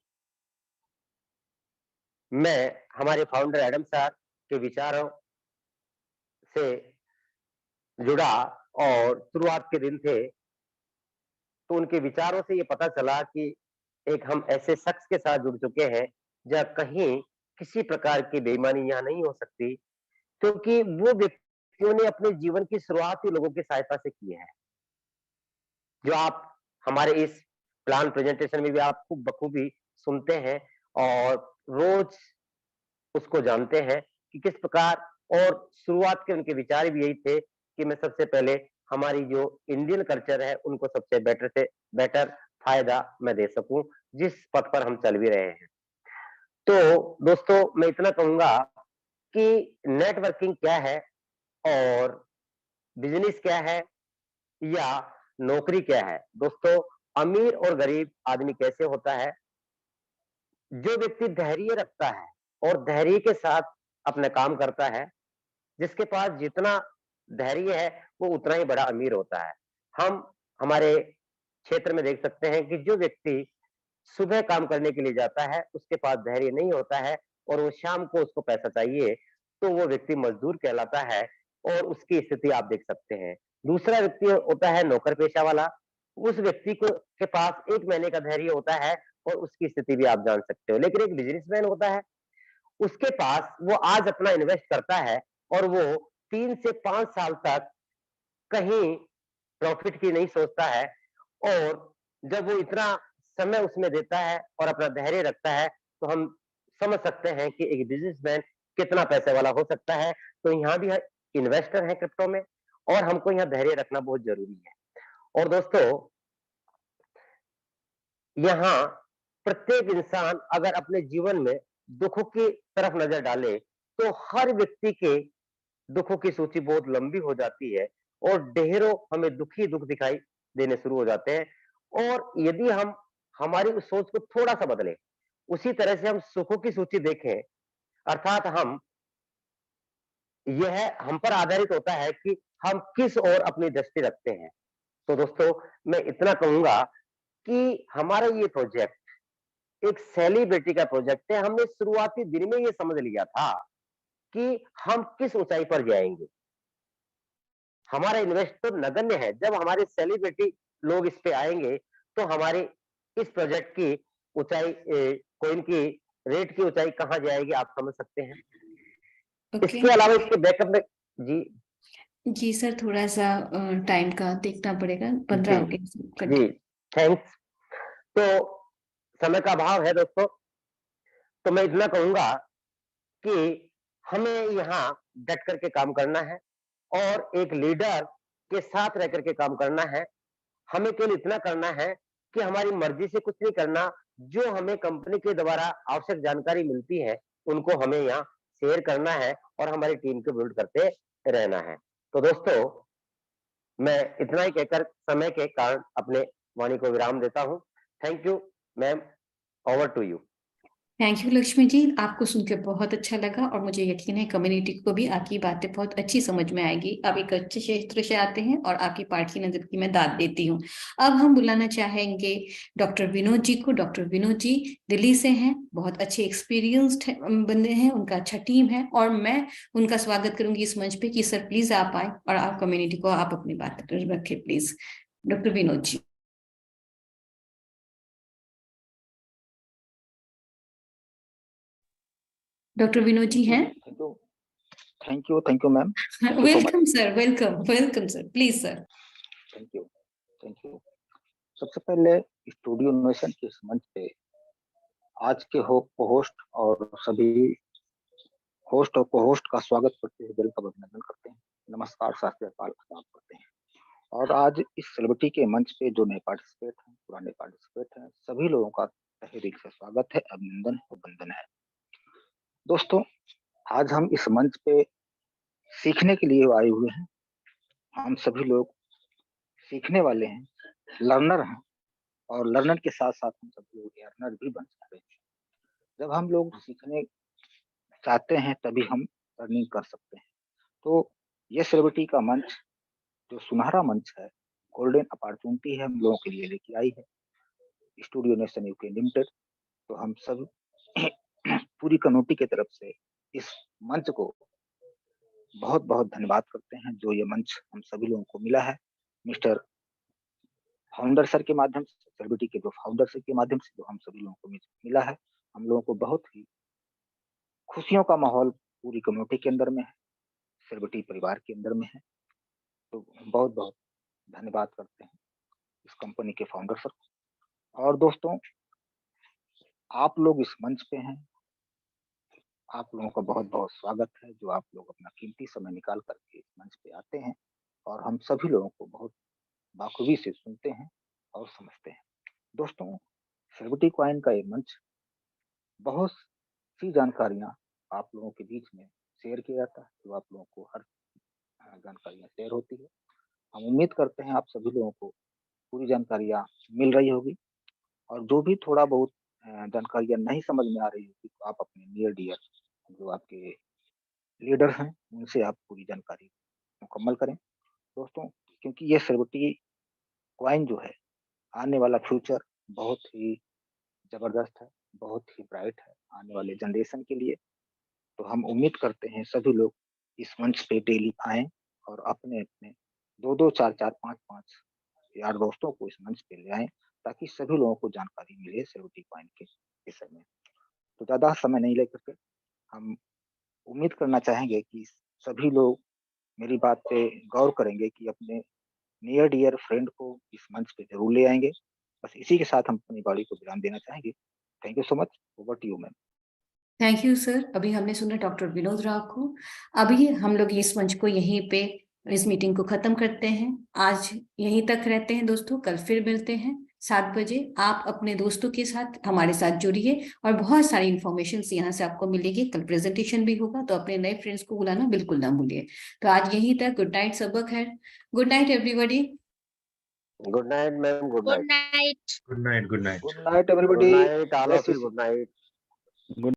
S7: मैं हमारे फाउंडर एडम सर के विचारों से जुड़ा और शुरुआत के दिन थे, तो उनके विचारों से ये पता चला कि एक हम ऐसे शख्स के साथ जुड़ चुके हैं जहाँ कहीं किसी प्रकार की बेईमानी यहाँ नहीं हो सकती, क्योंकि वो व्यक्तियों ने अपने जीवन की शुरुआत ही लोगों की सहायता से की है। जो आप हमारे इस प्लान प्रेजेंटेशन में भी आप खूब बखूबी सुनते हैं और रोज उसको जानते हैं कि किस प्रकार, और शुरुआत के उनके विचार भी यही थे कि मैं सबसे पहले हमारी जो इंडियन कल्चर है उनको सबसे बेटर से बेटर फायदा मैं दे सकूं, जिस पथ पर हम चल भी रहे हैं। तो दोस्तों मैं इतना कहूंगा कि नेटवर्किंग क्या है और बिजनेस क्या है या नौकरी क्या है। दोस्तों अमीर और गरीब आदमी कैसे होता है? जो व्यक्ति धैर्य रखता है और धैर्य के साथ अपना काम करता है, जिसके पास जितना धैर्य है वो उतना ही बड़ा अमीर होता है। हम हमारे क्षेत्र में देख सकते हैं कि जो व्यक्ति सुबह काम करने के लिए जाता है उसके पास धैर्य नहीं होता है और वो शाम को उसको पैसा चाहिए, तो वो व्यक्ति मजदूर कहलाता है और उसकी स्थिति आप देख सकते हैं। दूसरा व्यक्ति होता है नौकर पेशा वाला, उस व्यक्ति को के पास 1 महीने का धैर्य होता है और उसकी स्थिति भी आप जान सकते हो। लेकिन एक बिजनेसमैन होता है, उसके पास वो आज अपना इन्वेस्ट करता है और वो 3 से 5 साल तक कहीं प्रॉफिट की नहीं सोचता है, और जब वो इतना समय उसमें देता है और अपना धैर्य रखता है तो हम समझ सकते हैं कि एक बिजनेसमैन कितना पैसे वाला हो सकता है। तो यहाँ भी इन्वेस्टर है क्रिप्टो में और हमको यहाँ धैर्य रखना बहुत जरूरी है। और दोस्तों यहाँ प्रत्येक इंसान अगर अपने जीवन में दुखों की तरफ नजर डाले तो हर व्यक्ति के दुखों की सूची बहुत लंबी हो जाती है और ढेरों हमें दुखी दुख दिखाई देने शुरू हो जाते हैं। और यदि हम हमारी उस सोच को थोड़ा सा बदलें, उसी तरह से हम सुखों की सूची देखें, अर्थात यह हम पर आधारित होता है कि हम किस ओर अपनी दृष्टि रखते हैं। तो दोस्तों मैं इतना कहूंगा कि हमारा ये प्रोजेक्ट एक सेलिब्रिटी का प्रोजेक्ट है। हमने शुरुआती दिन में ये समझ लिया था कि हम किस ऊंचाई पर जाएंगे। हमारा इन्वेस्ट तो नगण्य है। जब हमारे सेलिब्रिटी लोग इस पे आएंगे तो हमारे इस प्रोजेक्ट की ऊंचाई, कोइन की रेट की ऊंचाई कहाँ जाएगी, आप समझ सकते हैं।
S1: ओके
S7: इसके अलावा इसके बैकअप में जी
S1: जी सर, थोड़ा सा टाइम का देखना पड़ेगा। 15 हो गए।
S7: जी थैंक्स। तो समय का अभाव है दोस्तों, तो मैं इतना कहूंगा कि हमें यहाँ डट करके काम करना है और एक लीडर के साथ रह करके काम करना है। हमें केवल इतना करना है कि हमारी मर्जी से कुछ नहीं करना। जो हमें कंपनी के द्वारा आवश्यक जानकारी मिलती है उनको हमें यहाँ शेयर करना है और हमारी टीम को बिल्ड करते रहना है। तो दोस्तों, मैं इतना ही कहकर समय के कारण अपने वाणी को विराम देता हूँ। Thank you ma'am, over to you.
S1: Thank you Lakshmi ji, आपको सुनकर बहुत अच्छा लगा और मुझे यकीन है कम्युनिटी को भी आपकी बातें बहुत अच्छी समझ में आएगी। आप एक अच्छे क्षेत्र से आते हैं और आपकी पार्ट की नजर की मैं दाद देती हूँ। अब हम बुलाना चाहेंगे डॉक्टर विनोद जी को। डॉक्टर विनोद जी दिल्ली से हैं, बहुत अच्छे एक्सपीरियंस्ड बंदे हैं, उनका अच्छा टीम है और मैं उनका स्वागत करूंगी इस मंच पे कि सर प्लीज आप आए और आप कम्युनिटी को आप अपनी बात रखें please. Doctor Vinod ji. Doctor Vinod ji हैं?
S8: Thank you ma'am.
S1: Welcome sir, welcome sir, please sir.
S8: Thank you. सबसे पहले स्टूडियो इनोवेशन के इस मंच पे आज के होस्ट और सभी होस्ट और को-होस्ट का स्वागत करते हुए दिल का अभिनंदन करते हैं। नमस्कार, सत श्री अकाल करते हैं। और आज इस सेलिब्रिटी के मंच पे जो नए पार्टिसिपेट हैं, पुराने पार्टिसिपेट हैं, सभी लोगों का तहे दिल से स्वागत है, अभिनंदन और वंदन है। दोस्तों, आज हम इस मंच पे सीखने के लिए आए हुए हैं। हम सभी लोग सीखने वाले हैं, लर्नर हैं और लर्नर के साथ साथ हम सब लोग अर्नर भी बन सकते हैं। जब हम लोग सीखने चाहते हैं तभी हम अर्निंग कर सकते हैं। तो ये सेलिब्रिटी का मंच जो सुनहरा मंच है, गोल्डन अपॉर्चुनिटी है, हम लोगों के लिए लेके आई है स्टूडियो नेशन यूके लिमिटेड। तो हम सब पूरी कम्युनिटी की तरफ से इस मंच को बहुत बहुत धन्यवाद करते हैं जो ये मंच हम सभी लोगों को मिला है। मिस्टर फाउंडर सर के माध्यम से, सेलिब्रिटी के जो फाउंडर सर के माध्यम से जो हम सभी लोगों को मिला है, हम लोगों को बहुत ही खुशियों का माहौल पूरी कम्युनिटी के अंदर में है, सेलिब्रिटी परिवार के अंदर में है। तो बहुत बहुत धन्यवाद करते हैं इस कंपनी के फाउंडर सर को। और दोस्तों, आप लोग इस मंच पे हैं, आप लोगों का बहुत बहुत स्वागत है जो आप लोग अपना कीमती समय निकाल करके इस मंच पे आते हैं और हम सभी लोगों को बहुत बाखूबी से सुनते हैं और समझते हैं। दोस्तों, सेलिब्रिटी कॉइन का ये मंच बहुत सी जानकारियां आप लोगों के बीच में शेयर किया जाता है, जो आप लोगों को हर जानकारियां शेयर होती है। हम उम्मीद करते हैं आप सभी लोगों को पूरी जानकारियां मिल रही होगी और जो भी थोड़ा बहुत जानकारियां नहीं समझ में आ रही होगी तो आप अपने नियर डियर जो आपके लीडर हैं उनसे आप पूरी जानकारी मुकम्मल करें दोस्तों, क्योंकि ये सेलिब्रिटी कॉइन जो है आने वाला फ्यूचर बहुत ही जबरदस्त है, बहुत ही ब्राइट है आने वाले जनरेशन के लिए। तो हम उम्मीद करते हैं सभी लोग इस मंच पे डेली आएं और अपने अपने 2-2, 4-4, 5-5 यार दोस्तों को इस मंच पे ले आएं ताकि सभी लोगों को जानकारी मिले सेलिब्रिटी कॉइन के विषय में। तो ज़्यादा समय नहीं लेकर के हम उम्मीद करना चाहेंगे कि सभी लोग मेरी बात पे गौर करेंगे कि अपने नियर डियर फ्रेंड को इस मंच पे जरूर ले आएंगे। बस इसी के साथ हम अपनी बाड़ी को विराम देना चाहेंगे। Thank you so much. Over to you ma'am.
S1: Thank you sir. अभी हमने सुना डॉक्टर विनोद राव को। अभी हम लोग इस मंच को यहीं पे इस मीटिंग को खत्म करते हैं। आज यहीं तक रहते हैं दोस्तों, कल फिर मिलते हैं 7 बजे। आप अपने दोस्तों के साथ हमारे साथ जुड़िए और बहुत सारी इंफॉर्मेशन यहाँ से आपको मिलेगी। कल प्रेजेंटेशन भी होगा तो अपने नए फ्रेंड्स को बुलाना बिल्कुल ना भूलिए। तो आज यहीं तक। गुड नाइट सबक है। Good night everybody.
S7: Good night ma'am, good night.
S3: Good night
S8: good night everybody.
S7: Good night, all of you, good night.